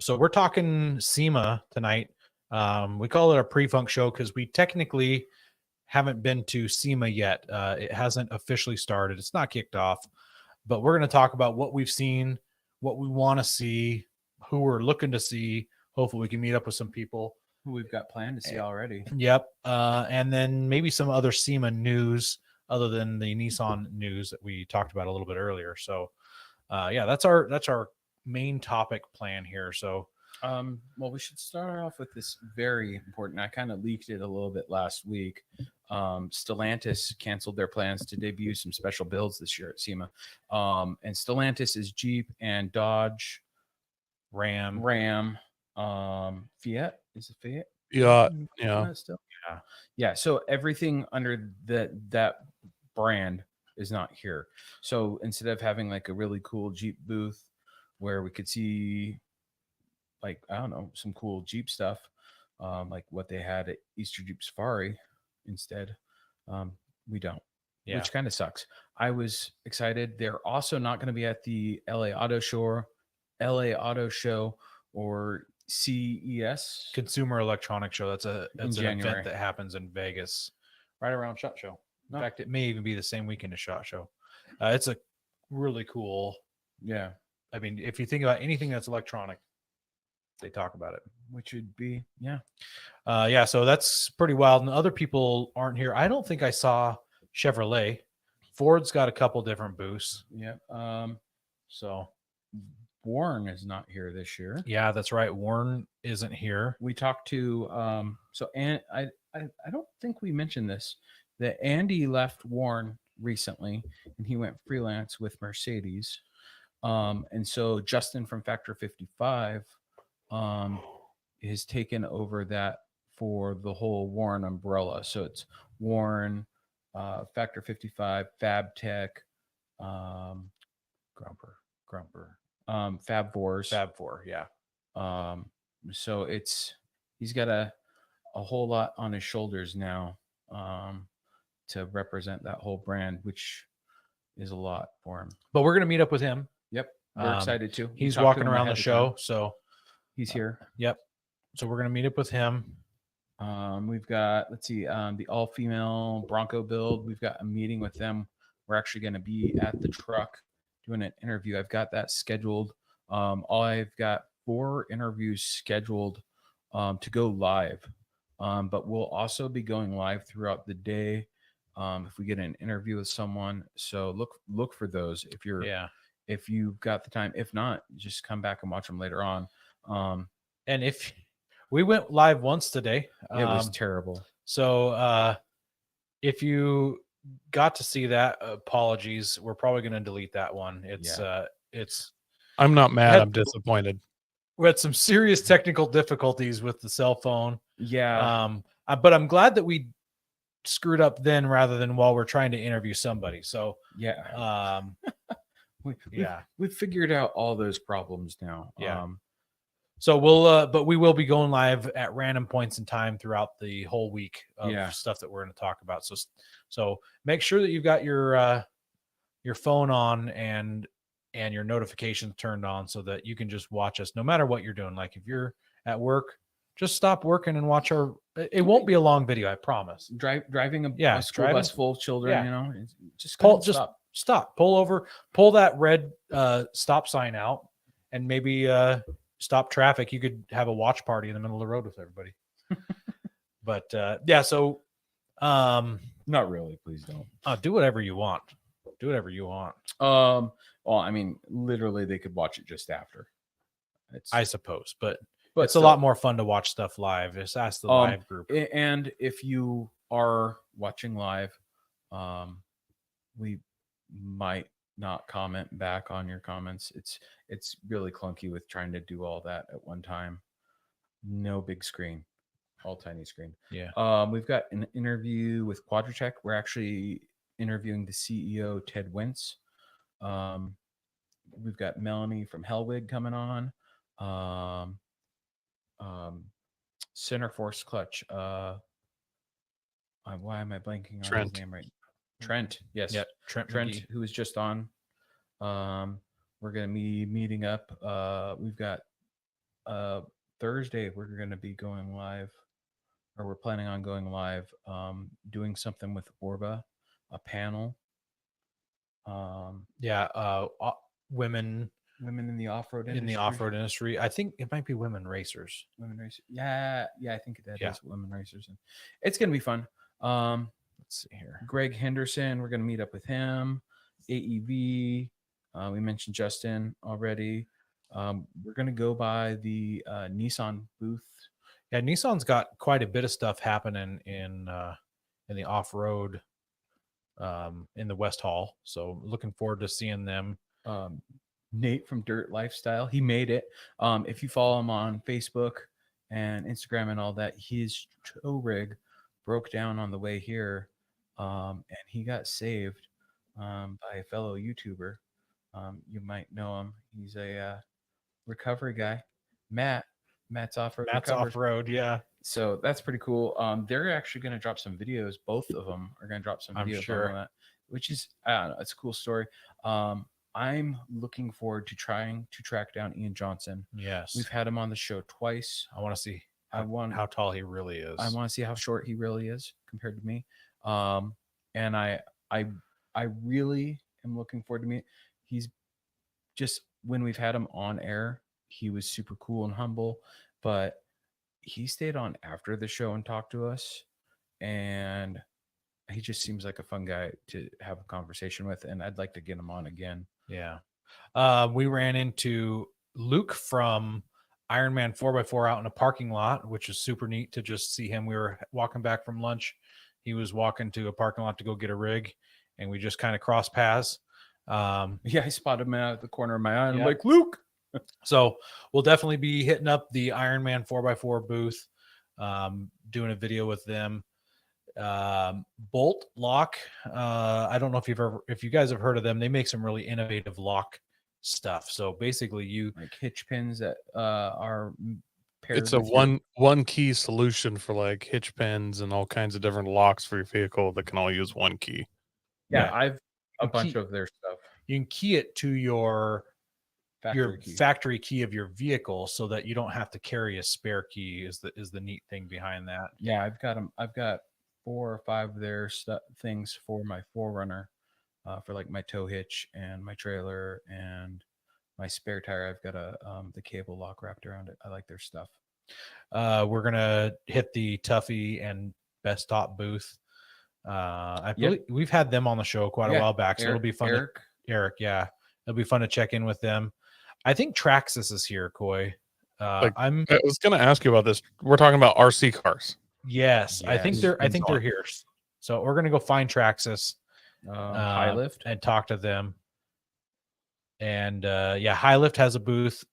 [SPEAKER 1] So we're talking SEMA tonight. We call it a pre-funk show because we technically haven't been to SEMA yet. It hasn't officially started. It's not kicked off, but we're going to talk about what we've seen, what we want to see, who we're looking to see. Hopefully we can meet up with some people
[SPEAKER 3] who we've got planned to see already.
[SPEAKER 1] Yep. And then maybe some other SEMA news other than the Nissan news that we talked about a little bit earlier. So that's our main topic plan here. So
[SPEAKER 3] well, we should start off with this very important. I kind of leaked it a little bit last week. Stellantis canceled their plans to debut some special builds this year at SEMA. And Stellantis is Jeep and Dodge, Ram, Fiat. Is it Fiat?
[SPEAKER 2] Yeah.
[SPEAKER 3] Still? Yeah. So everything under that brand is not here. So instead of having like a really cool Jeep booth where we could see, like, I don't know, some cool Jeep stuff, like what they had at Easter Jeep Safari, instead, we don't, which kind of sucks. I was excited. They're also not going to be at the LA Auto Show or CES,
[SPEAKER 1] Consumer Electronics Show. That's an
[SPEAKER 3] January
[SPEAKER 1] event that happens in Vegas right around SHOT Show. In fact, it may even be the same weekend as SHOT Show. It's a really cool.
[SPEAKER 3] Yeah.
[SPEAKER 1] I mean, if you think about anything that's electronic, they talk about it,
[SPEAKER 3] which would be,
[SPEAKER 1] so that's pretty wild. And other people aren't here. I don't think I saw Chevrolet. Ford's got a couple different booths.
[SPEAKER 3] Yeah. So Warren is not here this year.
[SPEAKER 1] Yeah, that's right. Warren isn't here.
[SPEAKER 3] We talked to and I don't think we mentioned this, that Andy left Warren recently and he went freelance with Mercedes. And so Justin from Factor 55 has taken over that for the whole Warren umbrella. So it's Warren, Factor 55, Fab Tech,
[SPEAKER 1] Grumper,
[SPEAKER 3] Fab Fours.
[SPEAKER 1] Fab Four, yeah.
[SPEAKER 3] So he's got a whole lot on his shoulders now, to represent that whole brand, which is a lot for him.
[SPEAKER 1] But we're gonna meet up with him.
[SPEAKER 3] Yep, we're
[SPEAKER 1] Um,
[SPEAKER 3] excited too. We
[SPEAKER 1] He's
[SPEAKER 3] talked to
[SPEAKER 1] walking
[SPEAKER 3] him
[SPEAKER 1] around the
[SPEAKER 3] ahead of
[SPEAKER 1] show,
[SPEAKER 3] time.
[SPEAKER 1] so
[SPEAKER 3] He's here.
[SPEAKER 1] yep. So we're gonna meet up with him.
[SPEAKER 3] We've got, let's see, the all-female Bronco build. We've got a meeting with them. We're actually going to be at the truck doing an interview. I've got that scheduled. I've got 4 interviews scheduled to go live, but we'll also be going live throughout the day if we get an interview with someone. So look for those if you've got the time. If not, just come back and watch them later on.
[SPEAKER 1] And if we went live once today,
[SPEAKER 3] It was terrible.
[SPEAKER 1] So if you got to see that, apologies. We're probably going to delete that one. It's
[SPEAKER 2] I'm not mad.
[SPEAKER 1] Had-
[SPEAKER 2] I'm disappointed.
[SPEAKER 1] we had some serious technical difficulties with the cell phone.
[SPEAKER 3] Yeah.
[SPEAKER 1] But I'm glad that we screwed up then rather than while we're trying to interview somebody. So
[SPEAKER 3] Yeah.
[SPEAKER 1] yeah.
[SPEAKER 3] We've figured out all those problems now.
[SPEAKER 1] Yeah. So but we will be going live at random points in time throughout the whole week of stuff that we're going to talk about. So make sure that you've got your phone on and your notifications turned on so that you can just watch us no matter what you're doing. Like if you're at work, just stop working and watch our. It won't be a long video, I promise.
[SPEAKER 3] Driving a school bus full of children, you know, just
[SPEAKER 1] stop, pull over, pull that red stop sign out, and maybe stop traffic. You could have a watch party in the middle of the road with everybody. But so
[SPEAKER 3] not really. Please don't.
[SPEAKER 1] Do whatever you want. Do whatever you want.
[SPEAKER 3] Well, I mean, literally, they could watch it just after.
[SPEAKER 1] I suppose, but it's a lot more fun to watch stuff live. Just ask the live group.
[SPEAKER 3] And if you are watching live, we might not comment back on your comments. It's really clunky with trying to do all that at one time. No big screen, all tiny screen.
[SPEAKER 1] Yeah.
[SPEAKER 3] We've got an interview with Quadratech. We're actually interviewing the CEO, Ted Wentz. We've got Melanie from Hellwig coming on. Center Force Clutch. Why am I blanking on his name right now? Trent. Yes.
[SPEAKER 1] Yeah. Trent,
[SPEAKER 3] who was just on. We're going to be meeting up. We've got Thursday. We're going to be going live, or we're planning on going live, doing something with Orba, a panel. Women in the off-road industry.
[SPEAKER 1] I think it might be women racers.
[SPEAKER 3] Yeah, I think that is women racers. And it's gonna be fun. Let's see here. Greg Henderson, we're gonna meet up with him. AEV. We mentioned Justin already. We're gonna go by the Nissan booth.
[SPEAKER 1] Yeah, Nissan's got quite a bit of stuff happening in the off-road in the West Hall. So looking forward to seeing them.
[SPEAKER 3] Nate from Dirt Lifestyle, he made it. If you follow him on Facebook and Instagram and all that, his tow rig broke down on the way here, and he got saved by a fellow YouTuber. You might know him. He's a recovery guy, Matt's off-road.
[SPEAKER 1] Matt's off-road, yeah.
[SPEAKER 3] So that's pretty cool. They're actually going to drop some videos. Both of them are going to drop some videos.
[SPEAKER 1] I'm sure.
[SPEAKER 3] On that, which is, I don't know, it's a cool story. I'm looking forward to trying to track down Ian Johnson.
[SPEAKER 1] Yes.
[SPEAKER 3] We've had him on the show twice.
[SPEAKER 1] I want to see how tall he really is.
[SPEAKER 3] I want to see how short he really is compared to me. And I really am looking forward to meet. He's just, when we've had him on air, he was super cool and humble, but he stayed on after the show and talked to us, and he just seems like a fun guy to have a conversation with, and I'd like to get him on again.
[SPEAKER 1] Yeah. We ran into Luke from Ironman 4x4 out in a parking lot, which is super neat to just see him. We were walking back from lunch. He was walking to a parking lot to go get a rig, and we just kind of crossed paths.
[SPEAKER 3] I spotted him out at the corner of my eye, and I'm like, Luke.
[SPEAKER 1] So we'll definitely be hitting up the Ironman 4x4 booth, doing a video with them. Bolt Lock. I don't know if you guys have heard of them. They make some really innovative lock stuff. So basically, you
[SPEAKER 3] like hitch pins that are
[SPEAKER 2] It's a one key solution for like hitch pins and all kinds of different locks for your vehicle that can all use one key.
[SPEAKER 3] Yeah,
[SPEAKER 1] Yeah.
[SPEAKER 3] I've a
[SPEAKER 1] And
[SPEAKER 3] bunch
[SPEAKER 1] key-
[SPEAKER 3] of their stuff.
[SPEAKER 1] You can key it to your
[SPEAKER 3] Factory key.
[SPEAKER 1] factory key of your vehicle so that you don't have to carry a spare key is the neat thing behind that.
[SPEAKER 3] Yeah, I've got them. I've got 4 or 5 of their things for my 4Runner, for like my tow hitch and my trailer and my spare tire. I've got the cable lock wrapped around it. I like their stuff.
[SPEAKER 1] We're gonna hit the Tuffy and Best Top booth. I believe we've had them on the show quite a while back, so it'll be fun. Eric, yeah, it'll be fun to check in with them. I think Traxxas is here, Coy.
[SPEAKER 2] I was going to ask you about this. We're talking about RC cars.
[SPEAKER 1] Yes, I think they're here. So we're gonna go find Traxxas,
[SPEAKER 3] High Lift,
[SPEAKER 1] and talk to them. And High Lift has a booth.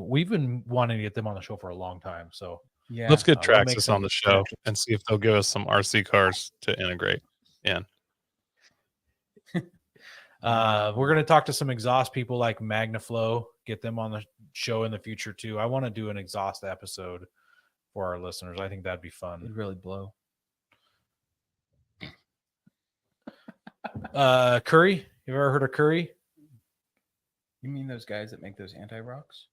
[SPEAKER 1] We've been wanting to get them on the show for a long time. So
[SPEAKER 3] yeah,
[SPEAKER 2] let's get
[SPEAKER 1] we'll make
[SPEAKER 2] Traxxas
[SPEAKER 1] some
[SPEAKER 2] on the show
[SPEAKER 1] connections.
[SPEAKER 2] and see if they'll give us some RC cars to integrate in.
[SPEAKER 1] We're going to talk to some exhaust people like Magnaflow, get them on the show in the future too. I want to do an exhaust episode for our listeners. I think that'd be fun.
[SPEAKER 3] it'd really blow.
[SPEAKER 1] Curry, you ever heard of Curry?
[SPEAKER 3] You mean those guys that make those anti-rocks?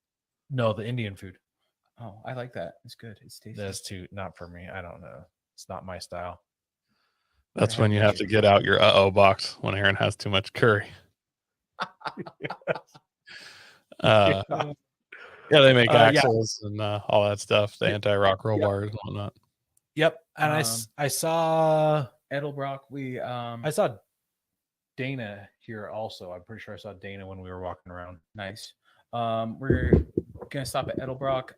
[SPEAKER 1] No, the Indian food.
[SPEAKER 3] Oh, I like that. It's good. It's tasty.
[SPEAKER 1] That's too not for me. I don't know. It's not my style.
[SPEAKER 2] That's when you have to get out your box when Aaron has too much curry. Yeah, they make axles and all that stuff, the anti-rock roll bars and whatnot.
[SPEAKER 1] Yep. And I saw
[SPEAKER 3] Edelbrock.
[SPEAKER 1] I saw Dana here also. I'm pretty sure I saw Dana when we were walking around.
[SPEAKER 3] Nice. We're gonna stop at Edelbrock.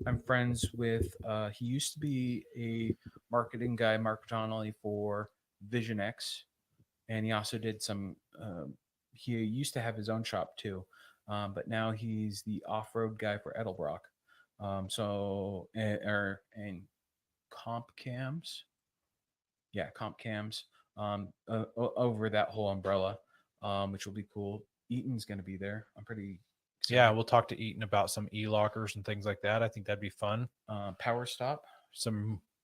[SPEAKER 3] I'm friends with he used to be a marketing guy, Mark Donnelly for Vision X, and he also did some he used to have his own shop too, but now he's the off-road guy for Edelbrock. And comp cams, over that whole umbrella, which will be cool. Eaton's going to be there. I'm pretty excited.
[SPEAKER 1] Yeah, we'll talk to Eaton about some e-lockers and things like that. I think that'd be fun.
[SPEAKER 3] Power Stop.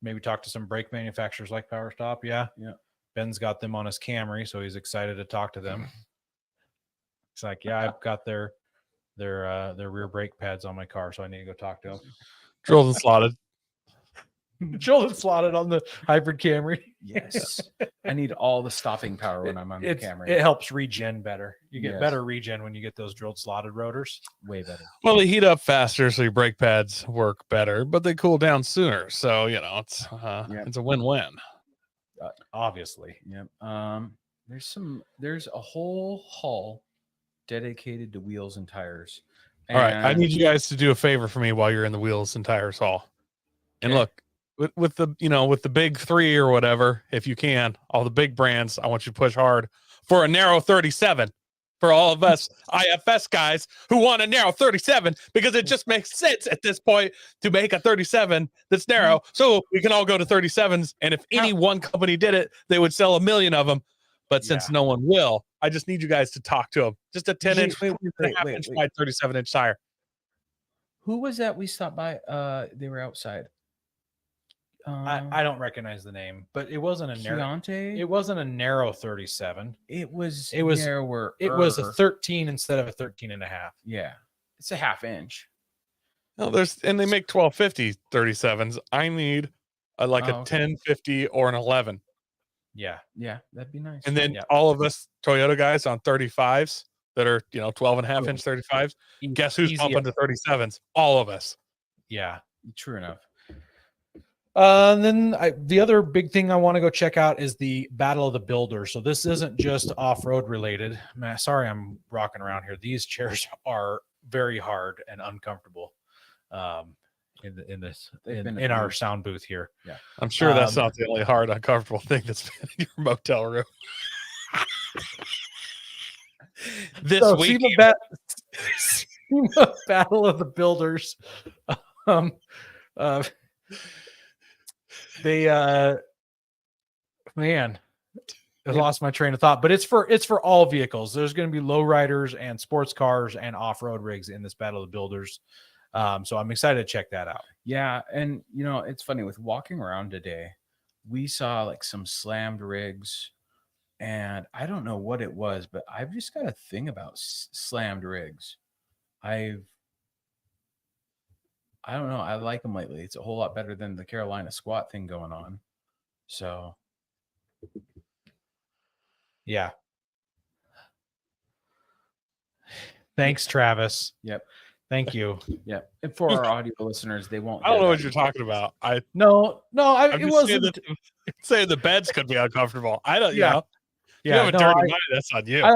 [SPEAKER 1] Maybe talk to some brake manufacturers like Power Stop. Yeah. Ben's got them on his Camry, so he's excited to talk to them. It's like, yeah, I've got their rear brake pads on my car, so I need to go talk to them.
[SPEAKER 2] Drilled and slotted.
[SPEAKER 1] Drilled and slotted on the hybrid Camry.
[SPEAKER 3] Yes. I need all the stopping power when I'm on the Camry.
[SPEAKER 1] It helps regen better. You get better regen when you get those drilled slotted rotors.
[SPEAKER 3] Way better.
[SPEAKER 2] Well, they heat up faster, so your brake pads work better, but they cool down sooner. So, it's a win-win.
[SPEAKER 1] Obviously.
[SPEAKER 3] Yep. There's a whole hall dedicated to wheels and tires.
[SPEAKER 2] All right. I need you guys to do a favor for me while you're in the wheels and tires hall. And look, with the big 3 or whatever, if you can, all the big brands, I want you to push hard for a narrow 37 for all of us IFS guys who want a narrow 37, because it just makes sense at this point to make a 37 that's narrow so we can all go to 37s. And if any one company did it, they would sell 1 million of them. But since no one will, I just need you guys to talk to them. Just a 10-inch, 3.5-inch wide, 37-inch tire.
[SPEAKER 3] Who was that we stopped by? They were outside.
[SPEAKER 1] I don't recognize the name, but it wasn't a narrow. It wasn't a narrow 37.
[SPEAKER 3] It was
[SPEAKER 1] narrower. It was a 13 instead of a 13 and a half.
[SPEAKER 3] Yeah, it's a 1/2 inch.
[SPEAKER 2] No, and they make 1250 37s. I need a 1050 or an 11.
[SPEAKER 1] Yeah,
[SPEAKER 3] that'd be nice.
[SPEAKER 2] And then all of us Toyota guys on 35s that are 12.5-inch 35s. Guess who's bumping to 37s? All of us.
[SPEAKER 1] Yeah,
[SPEAKER 3] true enough.
[SPEAKER 1] And then the other big thing I want to go check out is the Battle of the Builders. So this isn't just off-road related. Man, sorry, I'm rocking around here. These chairs are very hard and uncomfortable. In our sound booth here.
[SPEAKER 3] Yeah,
[SPEAKER 2] I'm sure that's not the only hard, uncomfortable thing that's been in your motel room. Week,
[SPEAKER 1] SEMA Battle of the Builders. I lost my train of thought, but it's for all vehicles. There's going to be lowriders and sports cars and off-road rigs in this Battle of the Builders. So I'm excited to check that out.
[SPEAKER 3] Yeah, and it's funny with walking around today, we saw like some slammed rigs, and I don't know what it was, but I've just got a thing about slammed rigs. I don't know. I like them lately. It's a whole lot better than the Carolina squat thing going on. So
[SPEAKER 1] Yeah. Thanks, Travis.
[SPEAKER 3] Yep.
[SPEAKER 1] Thank you.
[SPEAKER 3] Yep. And for our audio listeners, they won't.
[SPEAKER 2] I don't
[SPEAKER 3] hear
[SPEAKER 2] know
[SPEAKER 3] that.
[SPEAKER 2] what you're talking about.
[SPEAKER 1] No,
[SPEAKER 2] I'm
[SPEAKER 1] it
[SPEAKER 2] just
[SPEAKER 1] wasn't.
[SPEAKER 2] saying the beds could be uncomfortable. I don't.
[SPEAKER 1] Yeah.
[SPEAKER 2] If you
[SPEAKER 1] Yeah,
[SPEAKER 2] have a
[SPEAKER 1] no,
[SPEAKER 2] dirty mind, that's on you.
[SPEAKER 1] I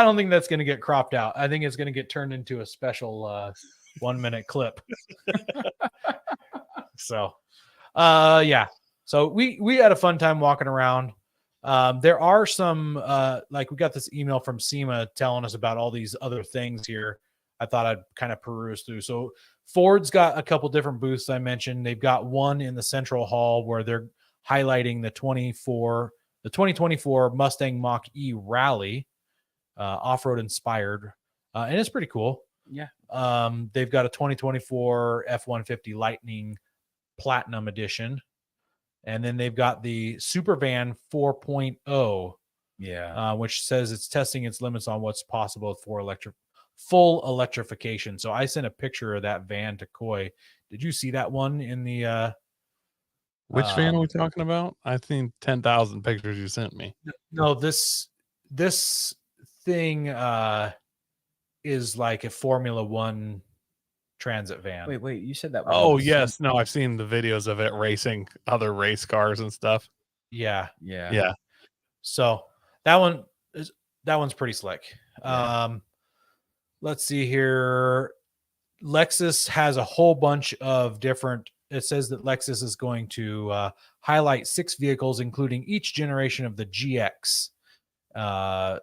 [SPEAKER 1] don't think that's going to get cropped out. I think it's going to get turned into a special 1 minute clip. So, yeah. So we had a fun time walking around. There are some like we got this email from SEMA telling us about all these other things here. I thought I'd kind of peruse through. So Ford's got a couple different booths I mentioned. They've got one in the central hall where they're highlighting the 2024 Mustang Mach-E Rally, off-road inspired, and it's pretty cool.
[SPEAKER 3] Yeah.
[SPEAKER 1] They've got a 2024 F-150 Lightning Platinum Edition, and then they've got the Supervan 4.0,
[SPEAKER 3] Yeah.
[SPEAKER 1] which says it's testing its limits on what's possible for full electrification. So I sent a picture of that van to Coy. Did you see that one in the
[SPEAKER 2] Which van are we talking about? I think 10,000 pictures you sent me.
[SPEAKER 1] No, this thing is like a Formula One transit van.
[SPEAKER 3] Wait. You said that.
[SPEAKER 2] Oh yes, no, I've seen the videos of it racing other race cars and stuff.
[SPEAKER 1] Yeah.
[SPEAKER 2] Yeah.
[SPEAKER 1] So that one's pretty slick.
[SPEAKER 3] Yeah.
[SPEAKER 1] Let's see here. Lexus has a whole bunch of different. It says that Lexus is going to highlight 6 vehicles, including each generation of the GX.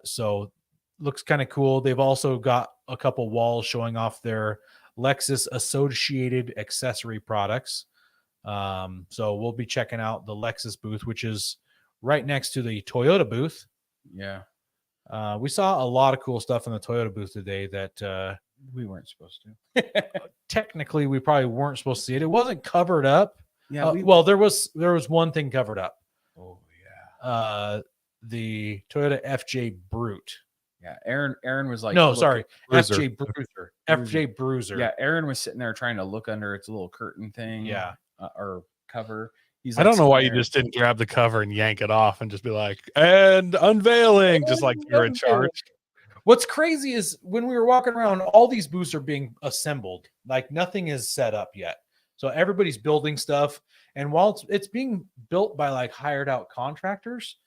[SPEAKER 1] So looks kind of cool. They've also got a couple walls showing off their Lexus associated accessory products. So we'll be checking out the Lexus booth, which is right next to the Toyota booth.
[SPEAKER 3] Yeah.
[SPEAKER 1] We saw a lot of cool stuff in the Toyota booth today that
[SPEAKER 3] We weren't supposed to.
[SPEAKER 1] technically we probably weren't supposed to see it. It wasn't covered up.
[SPEAKER 3] Yeah.
[SPEAKER 1] Well, there was one thing covered up.
[SPEAKER 3] Oh yeah.
[SPEAKER 1] The Toyota FJ Brute.
[SPEAKER 3] Yeah. Aaron was like,
[SPEAKER 1] No,
[SPEAKER 3] look
[SPEAKER 1] sorry,
[SPEAKER 2] Bruiser.
[SPEAKER 1] FJ Bruiser. FJ Bruiser.
[SPEAKER 3] Yeah. Aaron was sitting there trying to look under its little curtain thing.
[SPEAKER 1] Yeah.
[SPEAKER 3] Or cover. He's
[SPEAKER 2] I
[SPEAKER 3] like
[SPEAKER 2] don't know why you
[SPEAKER 3] sitting there.
[SPEAKER 2] just didn't grab the cover and yank it off and just be like, and unveiling, just like you're in charge.
[SPEAKER 1] What's crazy is when we were walking around, all these booths are being assembled. Like nothing is set up yet. So everybody's building stuff. And while it's being built by like hired out contractors,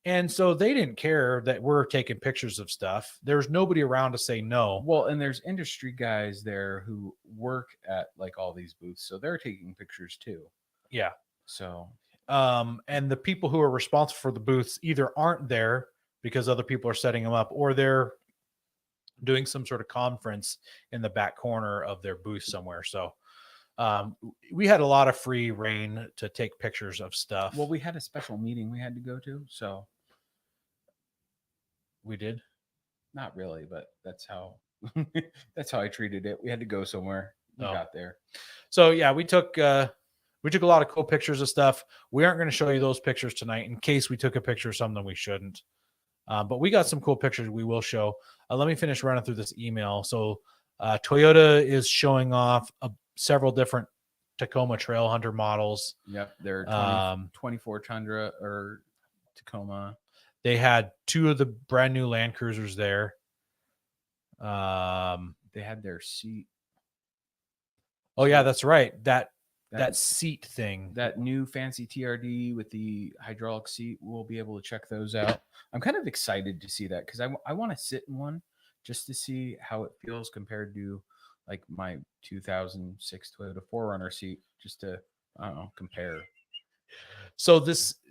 [SPEAKER 1] and so they didn't care that we're taking pictures of stuff. There's nobody around to say no.
[SPEAKER 3] Well, and there's industry guys there who work at like all these booths, so they're taking pictures too.
[SPEAKER 1] Yeah.
[SPEAKER 3] So
[SPEAKER 1] And the people who are responsible for the booths either aren't there because other people are setting them up, or they're doing some sort of conference in the back corner of their booth somewhere. So we had a lot of free reign to take pictures of stuff.
[SPEAKER 3] well, we had a special meeting we had to go to, so
[SPEAKER 1] We did.
[SPEAKER 3] not really, but that's how I treated it. We had to go somewhere. We
[SPEAKER 1] Oh.
[SPEAKER 3] got there.
[SPEAKER 1] So yeah, we took a lot of cool pictures of stuff. We aren't going to show you those pictures tonight in case we took a picture of something we shouldn't. But we got some cool pictures we will show. Let me finish running through this email. So Toyota is showing off several different Tacoma Trail Hunter models.
[SPEAKER 3] Yep, they're 24 Tundra or Tacoma.
[SPEAKER 1] They had 2 of the brand new Land Cruisers there.
[SPEAKER 3] They had their seat.
[SPEAKER 1] Oh yeah, that's right. That seat thing.
[SPEAKER 3] That new fancy TRD with the hydraulic seat, we'll be able to check those out. I'm kind of excited to see that because I want to sit in one just to see how it feels compared to like my 2006 Toyota 4Runner seat, just to, I don't know, compare.
[SPEAKER 1] So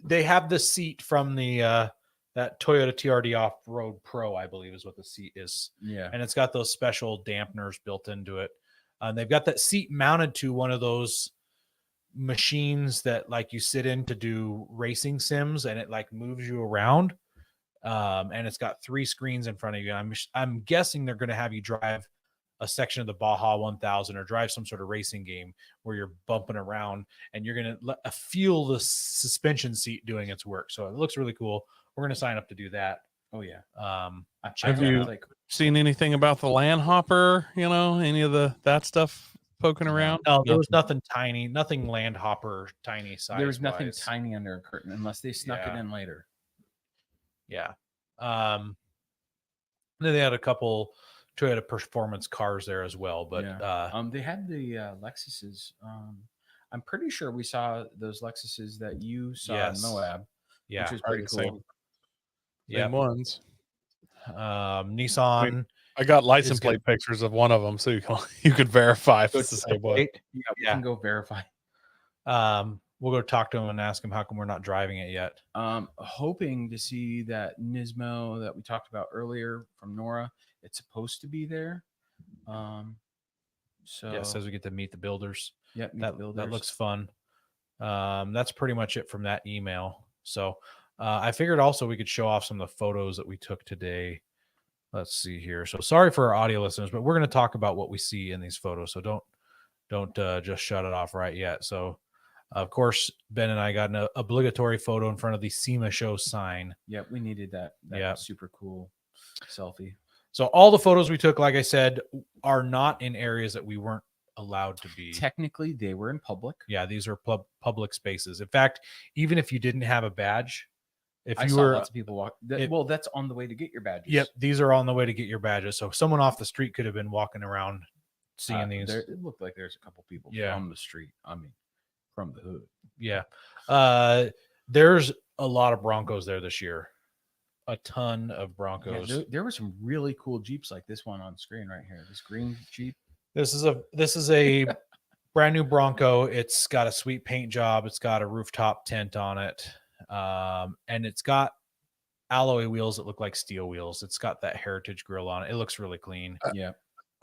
[SPEAKER 1] they have the seat from the that Toyota TRD Off-Road Pro, I believe is what the seat is.
[SPEAKER 3] Yeah.
[SPEAKER 1] And it's got those special dampeners built into it. They've got that seat mounted to one of those machines that like you sit in to do racing sims, and it like moves you around. And it's got 3 screens in front of you. I'm guessing they're going to have you drive a section of the Baja 1000 or drive some sort of racing game where you're bumping around and you're going to feel the suspension seat doing its work. So it looks really cool. We're going to sign up to do that.
[SPEAKER 3] Oh yeah.
[SPEAKER 2] Have you seen anything about the land hopper? You know, any of that stuff poking around?
[SPEAKER 1] No, there was nothing tiny, nothing land hopper tiny size.
[SPEAKER 3] There was nothing tiny under a curtain unless they snuck it in later.
[SPEAKER 1] Yeah. Then they had a couple Toyota performance cars there as well, but
[SPEAKER 3] they had the Lexuses. I'm pretty sure we saw those Lexuses that you saw in Moab, which was pretty cool.
[SPEAKER 2] Same ones.
[SPEAKER 1] Nissan.
[SPEAKER 2] I got license plate pictures of one of them, so you can verify if it's the same one.
[SPEAKER 3] Yeah, we can go verify.
[SPEAKER 1] We'll go talk to him and ask him how come we're not driving it yet.
[SPEAKER 3] Hoping to see that Nismo that we talked about earlier from Nora. It's supposed to be there. So
[SPEAKER 1] it says we get to meet the builders.
[SPEAKER 3] Yep,
[SPEAKER 1] that looks fun. That's pretty much it from that email. So I figured also we could show off some of the photos that we took today. Let's see here. So sorry for our audio listeners, but we're going to talk about what we see in these photos. So don't just shut it off right yet. So of course, Ben and I got an obligatory photo in front of the SEMA show sign.
[SPEAKER 3] Yep, we needed that super cool selfie.
[SPEAKER 1] So all the photos we took, like I said, are not in areas that we weren't allowed to be.
[SPEAKER 3] Technically, they were in public.
[SPEAKER 1] Yeah, these are public spaces. In fact, even if you didn't have a badge,
[SPEAKER 3] I saw lots of people walk. That's on the way to get your badges.
[SPEAKER 1] Yep, these are on the way to get your badges. So someone off the street could have been walking around seeing these.
[SPEAKER 3] It looked like there's a couple people from the street. I mean, from the hood.
[SPEAKER 1] Yeah. There's a lot of Broncos there this year. A ton of Broncos.
[SPEAKER 3] Yeah, there were some really cool Jeeps like this one on screen right here. This green Jeep.
[SPEAKER 1] This is a brand new Bronco. It's got a sweet paint job. It's got a rooftop tent on it. And it's got alloy wheels that look like steel wheels. It's got that heritage grill on it. It looks really clean.
[SPEAKER 3] Yeah.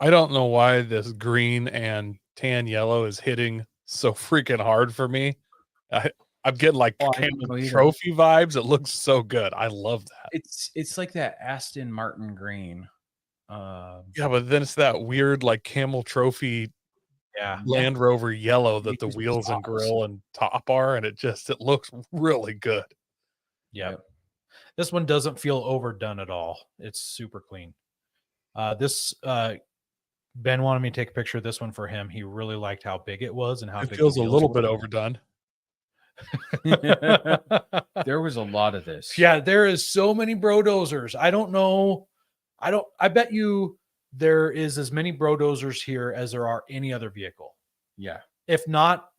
[SPEAKER 2] I don't know why this green and tan yellow is hitting so freaking hard for me. I'm getting like trophy vibes. It looks so good. I love that.
[SPEAKER 3] It's like that Aston Martin green.
[SPEAKER 2] Yeah, but then it's that weird like camel trophy Land Rover yellow that the wheels and grill and top are, and it looks really good.
[SPEAKER 1] Yeah. This one doesn't feel overdone at all. It's super clean. This Ben wanted me to take a picture of this one for him. He really liked how big it was and how big
[SPEAKER 2] it feels a little bit overdone.
[SPEAKER 3] There was a lot of this.
[SPEAKER 1] Yeah, there is so many brodozers. I don't know. I bet you there is as many brodozers here as there are any other vehicle.
[SPEAKER 3] Yeah.
[SPEAKER 1] If not,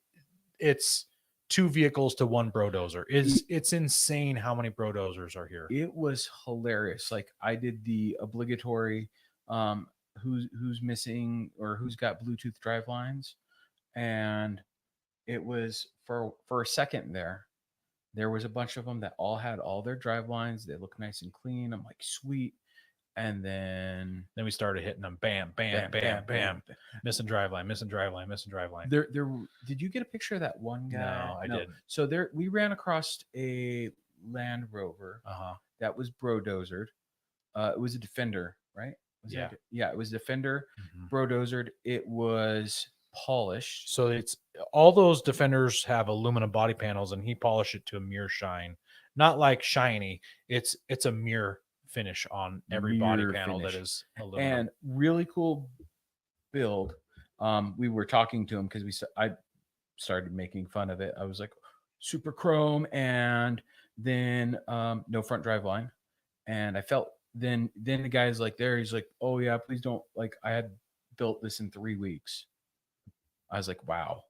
[SPEAKER 1] it's 2 vehicles to 1 brodozer. It's insane how many brodozers are here.
[SPEAKER 3] It was hilarious. Like I did the obligatory who's missing or who's got Bluetooth drive lines, and it was for a second there was a bunch of them that all had all their drive lines. They look nice and clean. I'm like, sweet. And then
[SPEAKER 1] we started hitting them. Bam, bam, bam, bam. Missing drive line, missing drive line, missing drive line.
[SPEAKER 3] There. Did you get a picture of that one guy?
[SPEAKER 1] No, I didn't.
[SPEAKER 3] So we ran across a Land Rover that was brodozered. It was a Defender, right? It was Defender, brodozered. It was polished.
[SPEAKER 1] So it's all those Defenders have aluminum body panels, and he polished it to a mirror shine, not like shiny. It's a mirror finish on every body panel that is aluminum.
[SPEAKER 3] And really cool build. We were talking to him because I started making fun of it. I was like, super chrome, and then no front drive line. And I felt then the guy's like he's like, oh yeah, please don't, like, I had built this in 3 weeks. I was like, wow.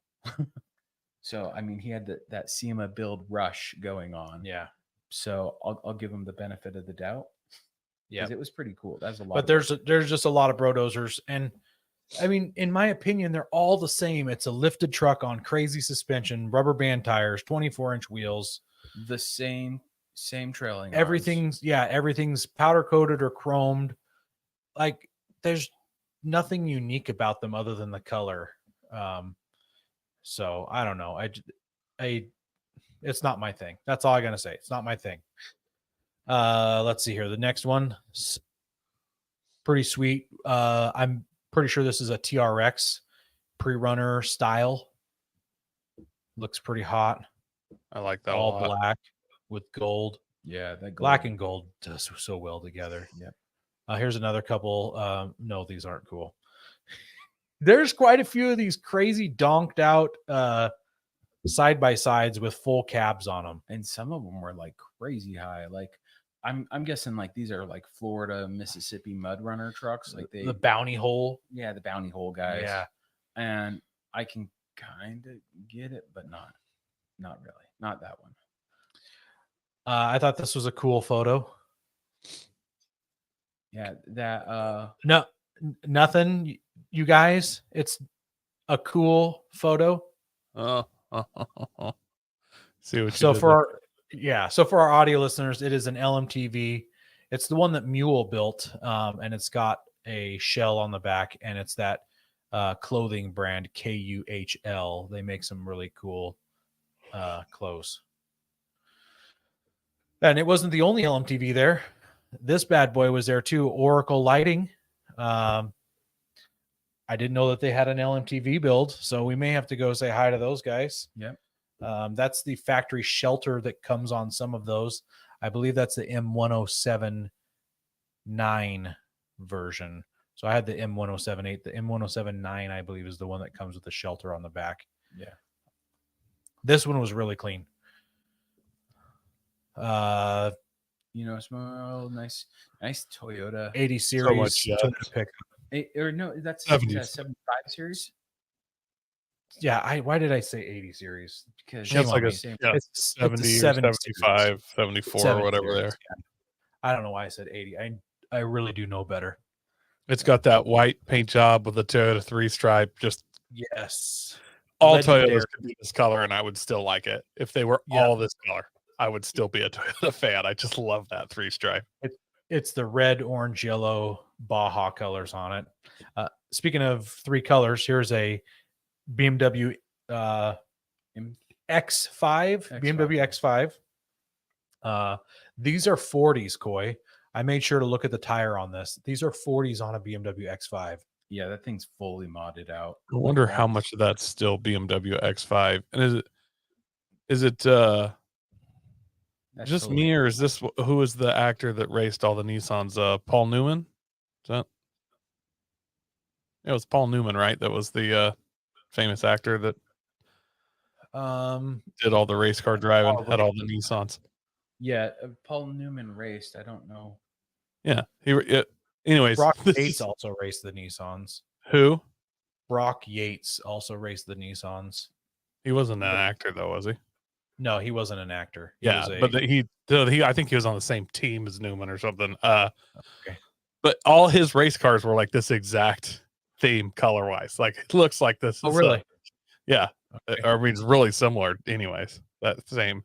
[SPEAKER 3] So I mean, he had that SEMA build rush going on.
[SPEAKER 1] Yeah.
[SPEAKER 3] So I'll give him the benefit of the doubt. Yeah, it was pretty cool. That's a lot.
[SPEAKER 1] But there's just a lot of brodozers, and I mean, in my opinion, they're all the same. It's a lifted truck on crazy suspension, rubber band tires, 24-inch wheels,
[SPEAKER 3] the same trailing.
[SPEAKER 1] Everything's powder coated or chromed. Like, there's nothing unique about them other than the color. So I don't know. It's not my thing. That's all I gotta say. It's not my thing. Let's see here. The next one, pretty sweet. I'm Pretty sure this is a TRX pre-runner style. Looks pretty hot.
[SPEAKER 2] I like that
[SPEAKER 1] All
[SPEAKER 2] a lot.
[SPEAKER 1] black with gold.
[SPEAKER 3] Yeah, that
[SPEAKER 1] Black and gold does so well together.
[SPEAKER 3] Yep.
[SPEAKER 1] Here's another couple. No, these aren't cool. There's quite a few of these crazy donked out side by sides with full cabs on them.
[SPEAKER 3] And some of them were like crazy high. Like I'm guessing like these are like Florida, Mississippi mud runner trucks. Like
[SPEAKER 1] The bounty hole.
[SPEAKER 3] yeah, the bounty hole guys.
[SPEAKER 1] Yeah.
[SPEAKER 3] And I can kind of get it, but not really. Not that one.
[SPEAKER 1] I thought this was a cool photo.
[SPEAKER 3] Yeah, that
[SPEAKER 1] No, nothing, you guys. It's a cool photo.
[SPEAKER 2] Oh. See what you
[SPEAKER 1] So
[SPEAKER 2] did
[SPEAKER 1] for our audio listeners, it is an LMTV. It's the one that Mule built, and it's got a shell on the back, and it's that clothing brand KUHL. They make some really cool clothes. And it wasn't the only LMTV there. This bad boy was there too. Oracle Lighting. I didn't know that they had an LMTV build, so we may have to go say hi to those guys.
[SPEAKER 3] Yep.
[SPEAKER 1] That's the factory shelter that comes on some of those. I believe that's the M1079 version. So I had the M1078. The M1079, I believe, is the one that comes with the shelter on the back.
[SPEAKER 3] Yeah.
[SPEAKER 1] This one was really clean.
[SPEAKER 3] Small, nice Toyota
[SPEAKER 1] 80 series
[SPEAKER 2] much,
[SPEAKER 1] Toyota pickup.
[SPEAKER 3] or no, that's
[SPEAKER 2] 70s.
[SPEAKER 3] 75 series
[SPEAKER 1] Yeah, why did I say 80 series?
[SPEAKER 3] because
[SPEAKER 1] Shame
[SPEAKER 2] It's
[SPEAKER 1] on
[SPEAKER 2] like
[SPEAKER 1] me.
[SPEAKER 2] it's 70 or 75, 74, or whatever there.
[SPEAKER 1] I don't know why I said 80. I really do know better.
[SPEAKER 2] It's got that white paint job with the Toyota 3-stripe. Just
[SPEAKER 1] Yes.
[SPEAKER 2] all
[SPEAKER 1] Legendary.
[SPEAKER 2] Toyotas could be this color, and I would still like it. If they were
[SPEAKER 1] Yeah.
[SPEAKER 2] all this color, I would still be a Toyota fan. I just love that 3-stripe.
[SPEAKER 1] It's the red, orange, yellow Baja colors on it. Speaking of three colors, here's a BMW X5. BMW X5. These are 40s, Coy. I made sure to look at the tire on this. These are 40s on a BMW X5.
[SPEAKER 3] yeah, that thing's fully modded out.
[SPEAKER 2] I wonder how much of that's still BMW X5. And is it
[SPEAKER 3] That's
[SPEAKER 2] just
[SPEAKER 3] totally-
[SPEAKER 2] me, or is this who is the actor that raced all the Nissans? Paul Newman? Is that? It was Paul Newman, right? That was the famous actor that did all the race car driving, had all the Nissans.
[SPEAKER 3] Yeah, Paul Newman raced. I don't know.
[SPEAKER 2] Yeah. Anyways,
[SPEAKER 1] Brock
[SPEAKER 2] this
[SPEAKER 1] Yates
[SPEAKER 2] is-
[SPEAKER 1] also raced the Nissans.
[SPEAKER 2] who?
[SPEAKER 1] Brock Yates also raced the Nissans.
[SPEAKER 2] He wasn't an actor though, was he?
[SPEAKER 1] No, he wasn't an actor. He
[SPEAKER 2] Yeah,
[SPEAKER 1] was
[SPEAKER 2] but I think he was on the same team as Newman or something.
[SPEAKER 1] Okay.
[SPEAKER 2] But all his race cars were like this exact theme color wise. Like it looks like this.
[SPEAKER 1] Oh,
[SPEAKER 2] is,
[SPEAKER 1] really?
[SPEAKER 2] yeah.
[SPEAKER 1] Okay.
[SPEAKER 2] I mean, it's really similar. Anyways, that same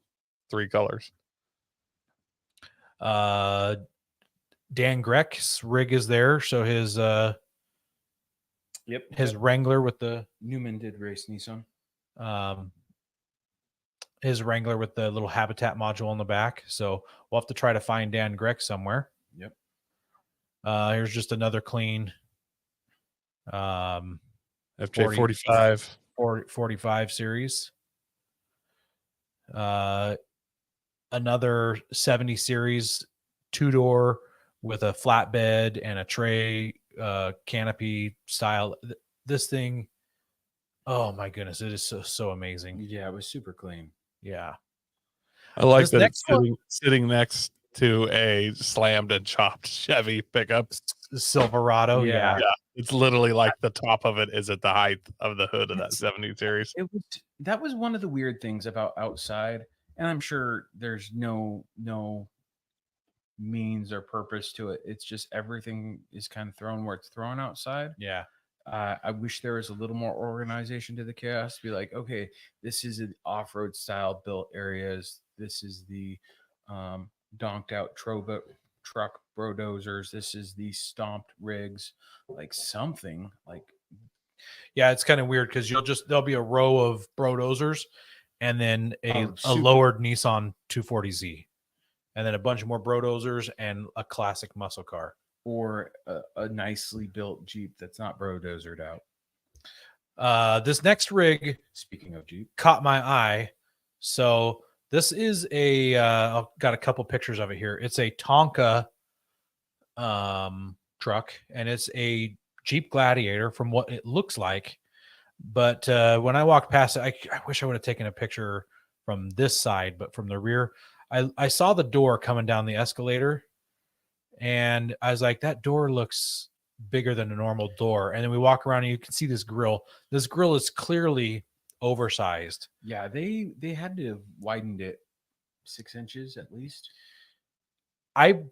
[SPEAKER 2] three colors.
[SPEAKER 1] Dan Greck's rig is there. So his
[SPEAKER 3] Yep.
[SPEAKER 1] his Wrangler with the
[SPEAKER 3] Newman did race Nissan.
[SPEAKER 1] his Wrangler with the little habitat module on the back. So we'll have to try to find Dan Greck somewhere.
[SPEAKER 3] Yep.
[SPEAKER 1] Here's just another clean
[SPEAKER 2] FJ45.
[SPEAKER 1] 45 series. Another 70 series 2-door with a flatbed and a tray canopy style. This thing, oh my goodness, it is so amazing.
[SPEAKER 3] Yeah, it was super clean.
[SPEAKER 1] Yeah.
[SPEAKER 2] I like
[SPEAKER 1] This
[SPEAKER 2] that
[SPEAKER 1] next
[SPEAKER 2] it's sitting next to a slammed and chopped Chevy pickup.
[SPEAKER 1] Silverado.
[SPEAKER 3] Yeah.
[SPEAKER 1] Yeah.
[SPEAKER 2] It's literally like the top of it is at the height of the hood of that 70 series.
[SPEAKER 3] That was one of the weird things about outside, and I'm sure there's no means or purpose to it. It's just everything is kind of thrown where it's thrown outside.
[SPEAKER 1] Yeah.
[SPEAKER 3] I wish there was a little more organization to the chaos. Be like, okay, this is an off-road style built areas. This is the donked out truck brodozers. This is the stomped rigs. Like something like.
[SPEAKER 1] Yeah, it's kind of weird because there'll be a row of brodozers and then a
[SPEAKER 3] super.
[SPEAKER 1] lowered Nissan 240Z. And then a bunch more brodozers and a classic muscle car.
[SPEAKER 3] or a nicely built Jeep that's not bro-dozered out.
[SPEAKER 1] This next rig,
[SPEAKER 3] Speaking of Jeep,
[SPEAKER 1] caught my eye. So this is a I've got a couple pictures of it here. It's a Tonka truck, and it's a Jeep Gladiator from what it looks like. But when I walked past it, I wish I would have taken a picture from this side, but from the rear, I saw the door coming down the escalator, and I was like, that door looks bigger than a normal door. And then we walk around and you can see this grill. This grill is clearly oversized.
[SPEAKER 3] yeah, they had to have widened it 6 inches at least.
[SPEAKER 1] I'm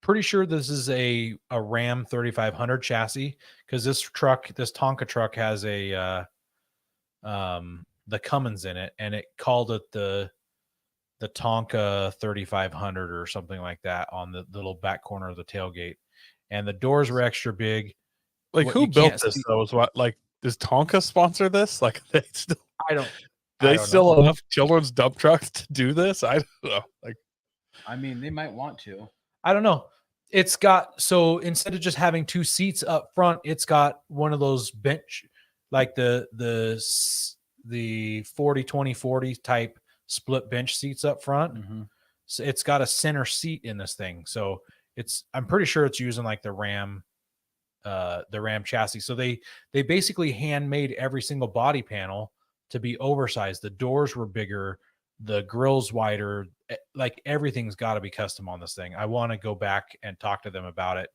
[SPEAKER 1] pretty sure this is a Ram 3500 chassis, because this Tonka truck has a the Cummins in it, and it called it the Tonka 3500 or something like that on the little back corner of the tailgate. And the doors were extra big.
[SPEAKER 2] Like,
[SPEAKER 1] What
[SPEAKER 2] who
[SPEAKER 1] you
[SPEAKER 2] built
[SPEAKER 1] can't
[SPEAKER 2] this
[SPEAKER 1] see-
[SPEAKER 2] though? Is what, like, does Tonka sponsor this? Like, they still
[SPEAKER 1] I don't
[SPEAKER 2] still
[SPEAKER 1] know.
[SPEAKER 2] enough children's dump trucks to do this? I don't know. Like,
[SPEAKER 3] I mean, they might want to.
[SPEAKER 1] I don't know. It's got, so instead of just having two seats up front, it's got one of those bench, like the 40-20-40 type split bench seats up front.
[SPEAKER 3] Mm-hmm.
[SPEAKER 1] So it's got a center seat in this thing. So I'm pretty sure it's using like the Ram chassis. So they basically handmade every single body panel to be oversized. The doors were bigger, the grill's wider, like everything's got to be custom on this thing. I want to go back and talk to them about it.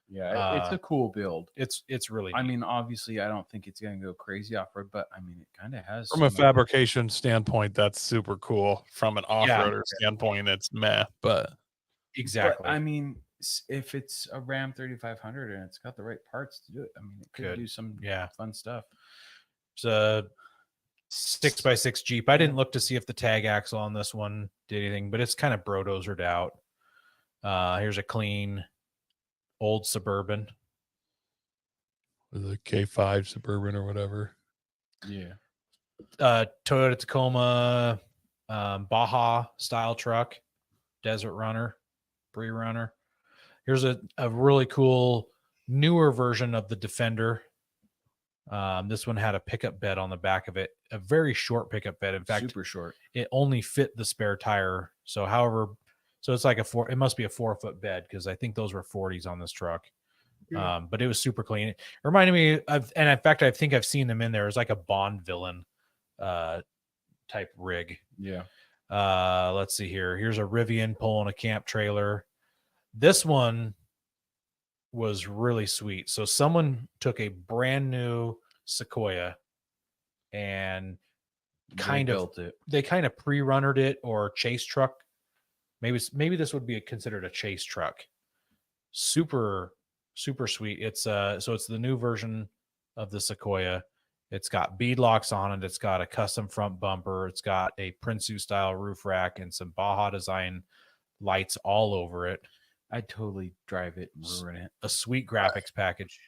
[SPEAKER 3] Yeah, it's a cool build.
[SPEAKER 1] It's really
[SPEAKER 3] I
[SPEAKER 1] neat.
[SPEAKER 3] mean, obviously, I don't think it's going to go crazy off road, but I mean, it kind of has.
[SPEAKER 2] from a
[SPEAKER 3] some-
[SPEAKER 2] fabrication standpoint, that's super cool. From an off-roader standpoint, it's meh. But
[SPEAKER 1] Exactly.
[SPEAKER 3] But, I mean, if it's a Ram 3500 and it's got the right parts to do it, I mean, it could do some fun stuff.
[SPEAKER 1] It's a 6x6 Jeep. I didn't look to see if the tag axle on this one did anything, but it's kind of bro-dozered out. Here's a clean old Suburban.
[SPEAKER 2] the K5 Suburban or whatever.
[SPEAKER 3] Yeah.
[SPEAKER 1] Toyota Tacoma Baja style truck, Desert Runner, Bree Runner. Here's a really cool newer version of the Defender. This one had a pickup bed on the back of it, a very short pickup bed. In fact,
[SPEAKER 3] Super short.
[SPEAKER 1] it only fit the spare tire. So it's like it must be a 4-foot bed, because I think those were 40s on this truck. But it was super clean. It reminded me of, and in fact, I think I've seen them in there. It's like a Bond villain type rig.
[SPEAKER 3] Yeah.
[SPEAKER 1] Let's see here. Here's a Rivian pulling a camp trailer. This one was really sweet. So someone took a brand new Sequoia and they kind of pre-runnered it, or chase truck. Maybe this would be considered a chase truck. Super, super sweet. It's so it's the new version of the Sequoia. It's got bead locks on it. It's got a custom front bumper. It's got a Prinsu style roof rack and some Baja design lights all over it.
[SPEAKER 3] I'd totally drive it and ruin it.
[SPEAKER 1] A sweet graphics package.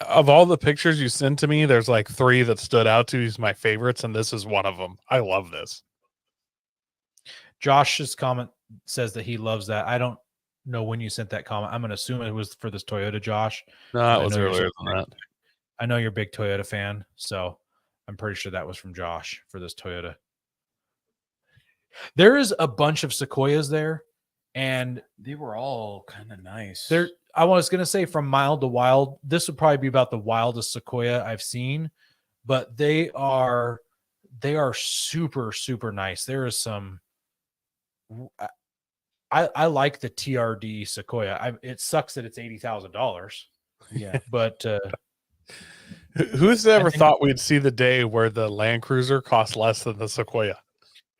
[SPEAKER 2] Of all the pictures you sent to me, there's like 3 that stood out to me as my favorites, and this is one of them. I love this.
[SPEAKER 1] Josh's comment says that he loves that. I don't know when you sent that comment. I'm going to assume it was for this Toyota, Josh.
[SPEAKER 2] No, it was earlier than that.
[SPEAKER 1] I know you're a big Toyota fan, so I'm pretty sure that was from Josh for this Toyota. There is a bunch of Sequoias there, and
[SPEAKER 3] they were all kind of nice.
[SPEAKER 1] I was going to say from mild to wild, this would probably be about the wildest Sequoia I've seen, but they are super, super nice. There is some, I like the TRD Sequoia. It sucks that it's $80,000.
[SPEAKER 3] Yeah.
[SPEAKER 1] But
[SPEAKER 2] who's ever thought we'd see the day where the Land Cruiser costs less than the Sequoia?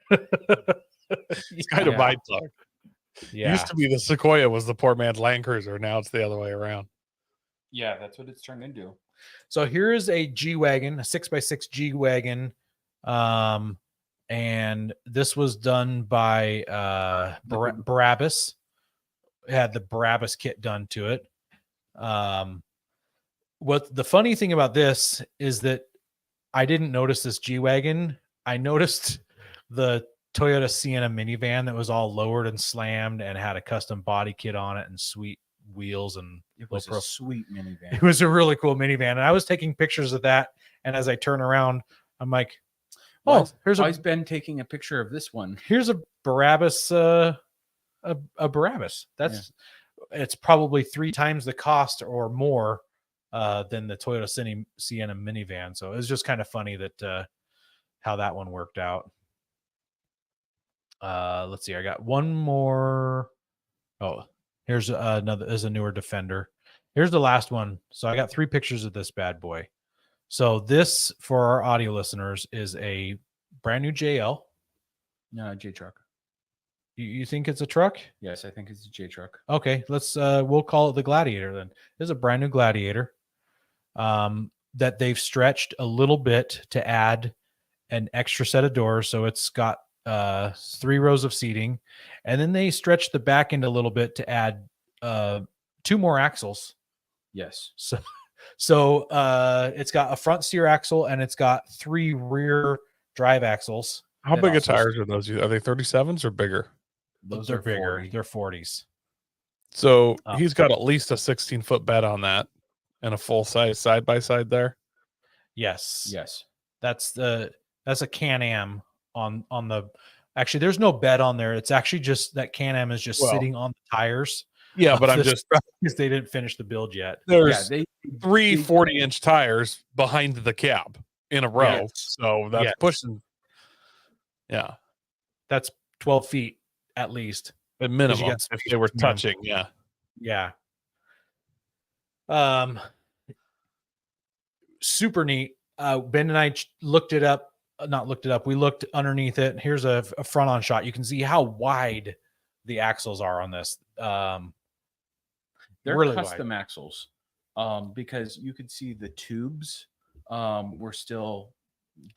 [SPEAKER 2] It's kind of mind blowing.
[SPEAKER 1] Yeah.
[SPEAKER 2] Used to be the Sequoia was the poor man's Land Cruiser. Now it's the other way around.
[SPEAKER 3] Yeah, that's what it's turned into.
[SPEAKER 1] So here is a G-Wagon, a 6x6 G-Wagon. And this was done by Barabbas. It had the Barabbas kit done to it. What the funny thing about this is that I didn't notice this G-Wagon. I noticed the Toyota Sienna minivan that was all lowered and slammed and had a custom body kit on it and sweet wheels and
[SPEAKER 3] It was
[SPEAKER 1] low
[SPEAKER 3] a sweet minivan.
[SPEAKER 1] It was a really cool minivan, and I was taking pictures of that. And as I turn around, I'm like, "Oh,
[SPEAKER 3] why is Ben taking a picture of this one?
[SPEAKER 1] here's a Barabbas, a Barabbas. That's it's probably 3 times the cost or more than the Toyota Sienna minivan." So it was just kind of funny that how that one worked out. Let's see. I got one more. Oh, here's another. Is a newer Defender. Here's the last one. So I got 3 pictures of this bad boy. So this, for our audio listeners, is a brand new JL.
[SPEAKER 3] No, J truck.
[SPEAKER 1] You think it's a truck?
[SPEAKER 3] Yes, I think it's a J truck.
[SPEAKER 1] Okay, let's we'll call it the Gladiator then. This is a brand new Gladiator that they've stretched a little bit to add an extra set of doors. So it's got 3 rows of seating, and then they stretched the back end a little bit to add 2 more axles.
[SPEAKER 3] Yes.
[SPEAKER 1] So it's got a front steer axle and it's got 3 rear drive axles.
[SPEAKER 2] How
[SPEAKER 3] That
[SPEAKER 2] big of
[SPEAKER 3] also-
[SPEAKER 2] tires are those? Are they 37s or bigger?
[SPEAKER 3] Those
[SPEAKER 1] They're
[SPEAKER 3] are
[SPEAKER 1] bigger.
[SPEAKER 3] 40.
[SPEAKER 1] They're 40s.
[SPEAKER 2] So
[SPEAKER 1] Oh.
[SPEAKER 2] he's got at least a 16-foot bed on that and a full size side by side there.
[SPEAKER 1] Yes.
[SPEAKER 3] Yes.
[SPEAKER 1] That's a Can-Am on the. Actually, there's no bed on there. It's actually just that Can-Am is just
[SPEAKER 2] Well,
[SPEAKER 1] sitting on the tires.
[SPEAKER 2] Yeah, but I'm
[SPEAKER 1] this
[SPEAKER 2] just
[SPEAKER 1] truck because they didn't finish the build yet.
[SPEAKER 2] there's
[SPEAKER 3] Yeah,
[SPEAKER 2] 3 40-inch tires behind the cab in a row.
[SPEAKER 1] Yes.
[SPEAKER 2] So that's
[SPEAKER 1] Yes.
[SPEAKER 2] pushing. Yeah,
[SPEAKER 1] That's 12 feet at least.
[SPEAKER 2] at minimum
[SPEAKER 1] got
[SPEAKER 2] if
[SPEAKER 1] space
[SPEAKER 2] they were
[SPEAKER 1] between 'em.
[SPEAKER 2] touching. Yeah.
[SPEAKER 1] Yeah. Super neat. Ben and I looked it up. Not looked it up. We looked underneath it. Here's a front on shot. You can see how wide the axles are on this.
[SPEAKER 3] They're
[SPEAKER 1] really
[SPEAKER 3] custom axles, because you could see the tubes were still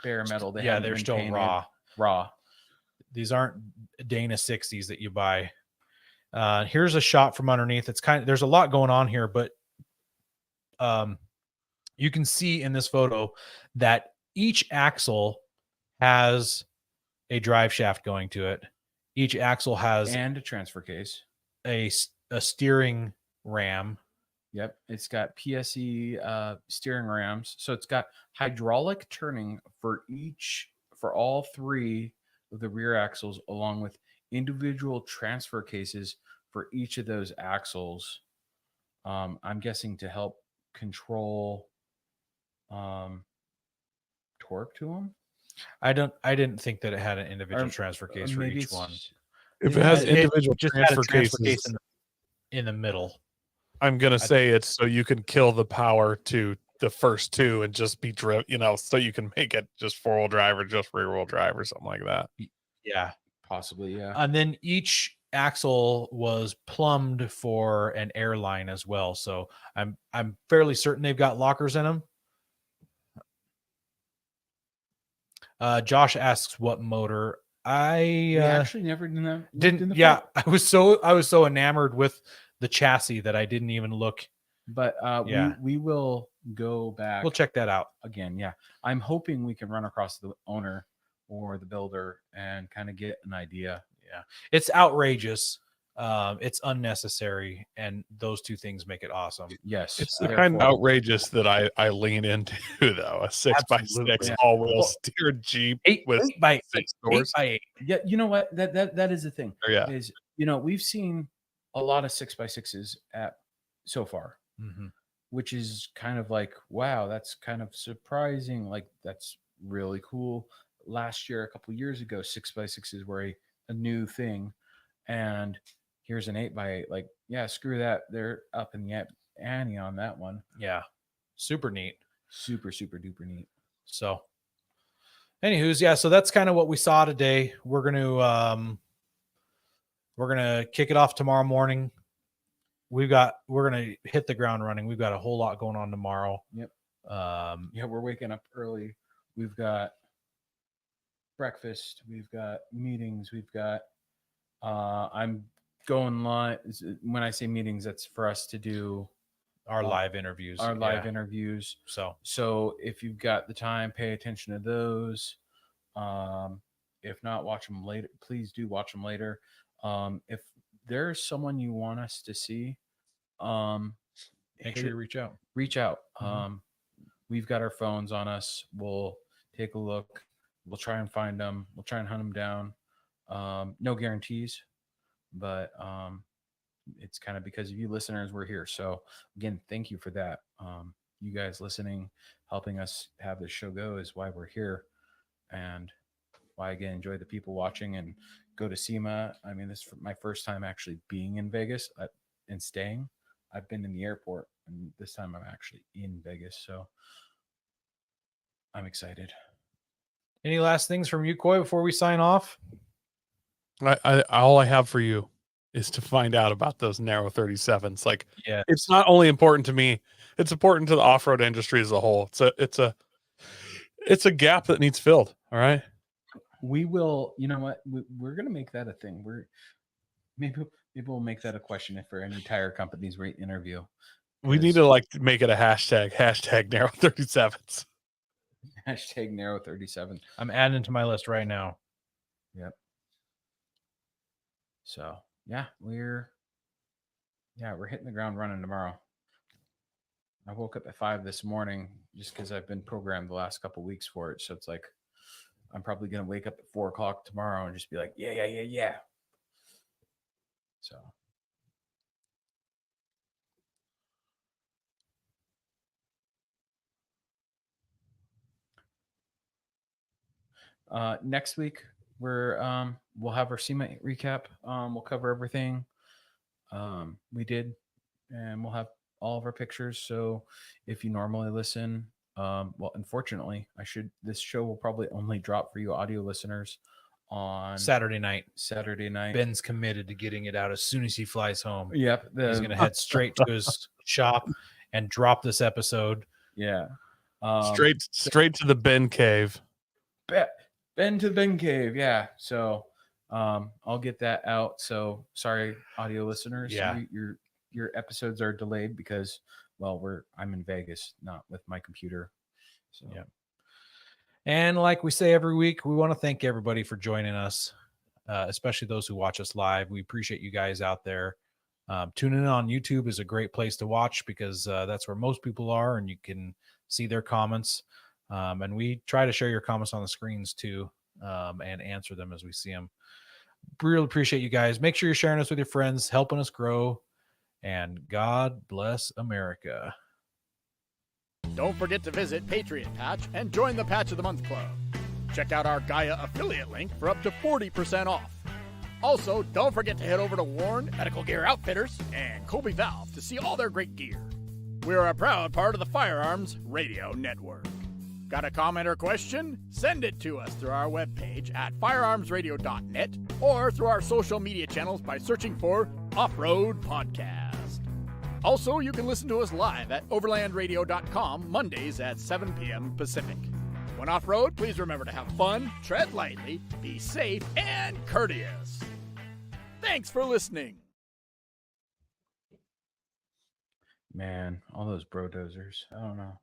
[SPEAKER 3] bare metal. They
[SPEAKER 1] yeah,
[SPEAKER 3] haven't
[SPEAKER 1] they're
[SPEAKER 3] been
[SPEAKER 1] still
[SPEAKER 3] painted.
[SPEAKER 1] raw. These aren't Dana 60s that you buy. Here's a shot from underneath. It's there's a lot going on here, but you can see in this photo that each axle has a drive shaft going to it. Each axle has
[SPEAKER 3] And a transfer case.
[SPEAKER 1] a steering ram.
[SPEAKER 3] Yep. It's got PSE steering rams. So it's got hydraulic turning for all 3 of the rear axles, along with individual transfer cases for each of those axles. I'm guessing to help control torque to them.
[SPEAKER 1] I didn't think that it had an individual
[SPEAKER 3] Or
[SPEAKER 1] transfer case for
[SPEAKER 3] maybe
[SPEAKER 1] each one.
[SPEAKER 2] If it has
[SPEAKER 1] It
[SPEAKER 2] individual
[SPEAKER 1] just had a
[SPEAKER 2] transfer
[SPEAKER 1] transfer
[SPEAKER 2] cases,
[SPEAKER 1] case in the middle.
[SPEAKER 2] I'm gonna say it's so you can kill the power to the first 2 and just be driven. So you can make it just 4-wheel drive or just rear-wheel drive or something like that.
[SPEAKER 1] Yeah.
[SPEAKER 3] Possibly, yeah.
[SPEAKER 1] And then each axle was plumbed for an airline as well. So I'm fairly certain they've got lockers in them. Josh asks what motor.
[SPEAKER 3] We actually never
[SPEAKER 1] didn't. Yeah, I was so enamored with the chassis that I didn't even look.
[SPEAKER 3] But
[SPEAKER 1] Yeah.
[SPEAKER 3] we will go back.
[SPEAKER 1] We'll check that out.
[SPEAKER 3] Again. Yeah, I'm hoping we can run across the owner or the builder and kind of get an idea.
[SPEAKER 1] Yeah, it's outrageous. It's unnecessary, and those 2 things make it awesome.
[SPEAKER 3] Yes,
[SPEAKER 2] It's the kind of
[SPEAKER 3] therefore-
[SPEAKER 2] outrageous that I lean into though. A 6x6
[SPEAKER 1] Absolutely.
[SPEAKER 2] all-wheel
[SPEAKER 1] Well,
[SPEAKER 2] steered Jeep
[SPEAKER 1] 8
[SPEAKER 2] with
[SPEAKER 1] by
[SPEAKER 2] 6
[SPEAKER 1] 8
[SPEAKER 2] doors.
[SPEAKER 1] by 8.
[SPEAKER 3] Yeah, you know what? That is the thing.
[SPEAKER 2] Yeah.
[SPEAKER 3] Is we've seen a lot of 6x6s at so far,
[SPEAKER 1] Mhm.
[SPEAKER 3] which is kind of like, wow, that's kind of surprising. Like, that's really cool. Last year, a couple years ago, 6x6s were a new thing, and here's an 8x8. Like, yeah, screw that. They're up in the ante on that one.
[SPEAKER 1] Yeah, super neat.
[SPEAKER 3] Super, super duper neat.
[SPEAKER 1] So, anywho's, yeah. So that's kind of what we saw today. We're gonna kick it off tomorrow morning. We're gonna hit the ground running. We've got a whole lot going on tomorrow.
[SPEAKER 3] Yep.
[SPEAKER 1] Yeah,
[SPEAKER 3] We're waking up early. We've got breakfast. We've got meetings. We've got. I'm going live. When I say meetings, that's for us to do
[SPEAKER 1] our live interviews.
[SPEAKER 3] our live interviews. So if you've got the time, pay attention to those. If not, watch them later. Please do watch them later. If there's someone you want us to see,
[SPEAKER 1] Make sure you reach out.
[SPEAKER 3] Reach out.
[SPEAKER 1] Mhm.
[SPEAKER 3] We've got our phones on us. We'll take a look. We'll try and find them. We'll try and hunt them down. No guarantees, but it's kind of because of you listeners we're here. So again, thank you for that. You guys listening, helping us have this show go is why we're here, and why again enjoy the people watching and go to SEMA. I mean, this is my first time actually being in Vegas and staying. I've been in the airport, and this time I'm actually in Vegas, so I'm excited.
[SPEAKER 1] Any last things from you, Coy, before we sign off?
[SPEAKER 2] All I have for you is to find out about those narrow 37s. Like,
[SPEAKER 1] Yeah,
[SPEAKER 2] it's not only important to me, it's important to the off-road industry as a whole. It's a gap that needs filled. All right.
[SPEAKER 3] We will, you know what? We're gonna make that a thing. Maybe we'll make that a question for any tire companies we interview.
[SPEAKER 2] We need to like make it a hashtag narrow 37s.
[SPEAKER 3] Hashtag narrow 37.
[SPEAKER 1] I'm adding to my list right now.
[SPEAKER 3] Yep. So yeah, we're hitting the ground running tomorrow. I woke up at 5 this morning just because I've been programmed the last couple weeks for it. So it's like I'm probably gonna wake up at 4 o'clock tomorrow and just be like, yeah. So next week we'll have our SEMA recap. We'll cover everything we did, and we'll have all of our pictures. So if you normally listen, well, unfortunately, this show will probably only drop for you audio listeners on
[SPEAKER 1] Saturday night.
[SPEAKER 3] Ben's
[SPEAKER 1] committed to getting it out as soon as he flies home.
[SPEAKER 3] Yep.
[SPEAKER 1] He's going to head straight to his shop and drop this episode.
[SPEAKER 3] Yeah.
[SPEAKER 2] Straight to the Ben cave.
[SPEAKER 3] Ben to the Ben cave. Yeah. So I'll get that out. So sorry, audio listeners.
[SPEAKER 1] Yeah.
[SPEAKER 3] Your episodes are delayed because, well, I'm in Vegas, not with my computer. So
[SPEAKER 1] yeah. And like we say every week, we want to thank everybody for joining us, especially those who watch us live. We appreciate you guys out there. Tuning in on YouTube is a great place to watch because that's where most people are, and you can see their comments. And we try to share your comments on the screens too, and answer them as we see them. Really appreciate you guys. Make sure you're sharing us with your friends, helping us grow. And God bless America.
[SPEAKER 4] Don't forget to visit Patriot Patch and join the Patch of the Month Club. Check out our Gaia affiliate link for up to 40% off. Also, don't forget to head over to Warren Medical Gear Outfitters and Colby Valve to see all their great gear. We're a proud part of the Firearms Radio Network. Got a comment or question? Send it to us through our webpage at firearmsradio.net or through our social media channels by searching for Off-Road Podcast. Also, you can listen to us live at overlandradio.com Mondays at 7 p.m. Pacific. When off-road, please remember to have fun, tread lightly, be safe, and courteous. Thanks for listening.
[SPEAKER 3] man, all those brodozers. I don't know.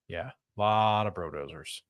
[SPEAKER 1] Yeah. A lot of brodozers.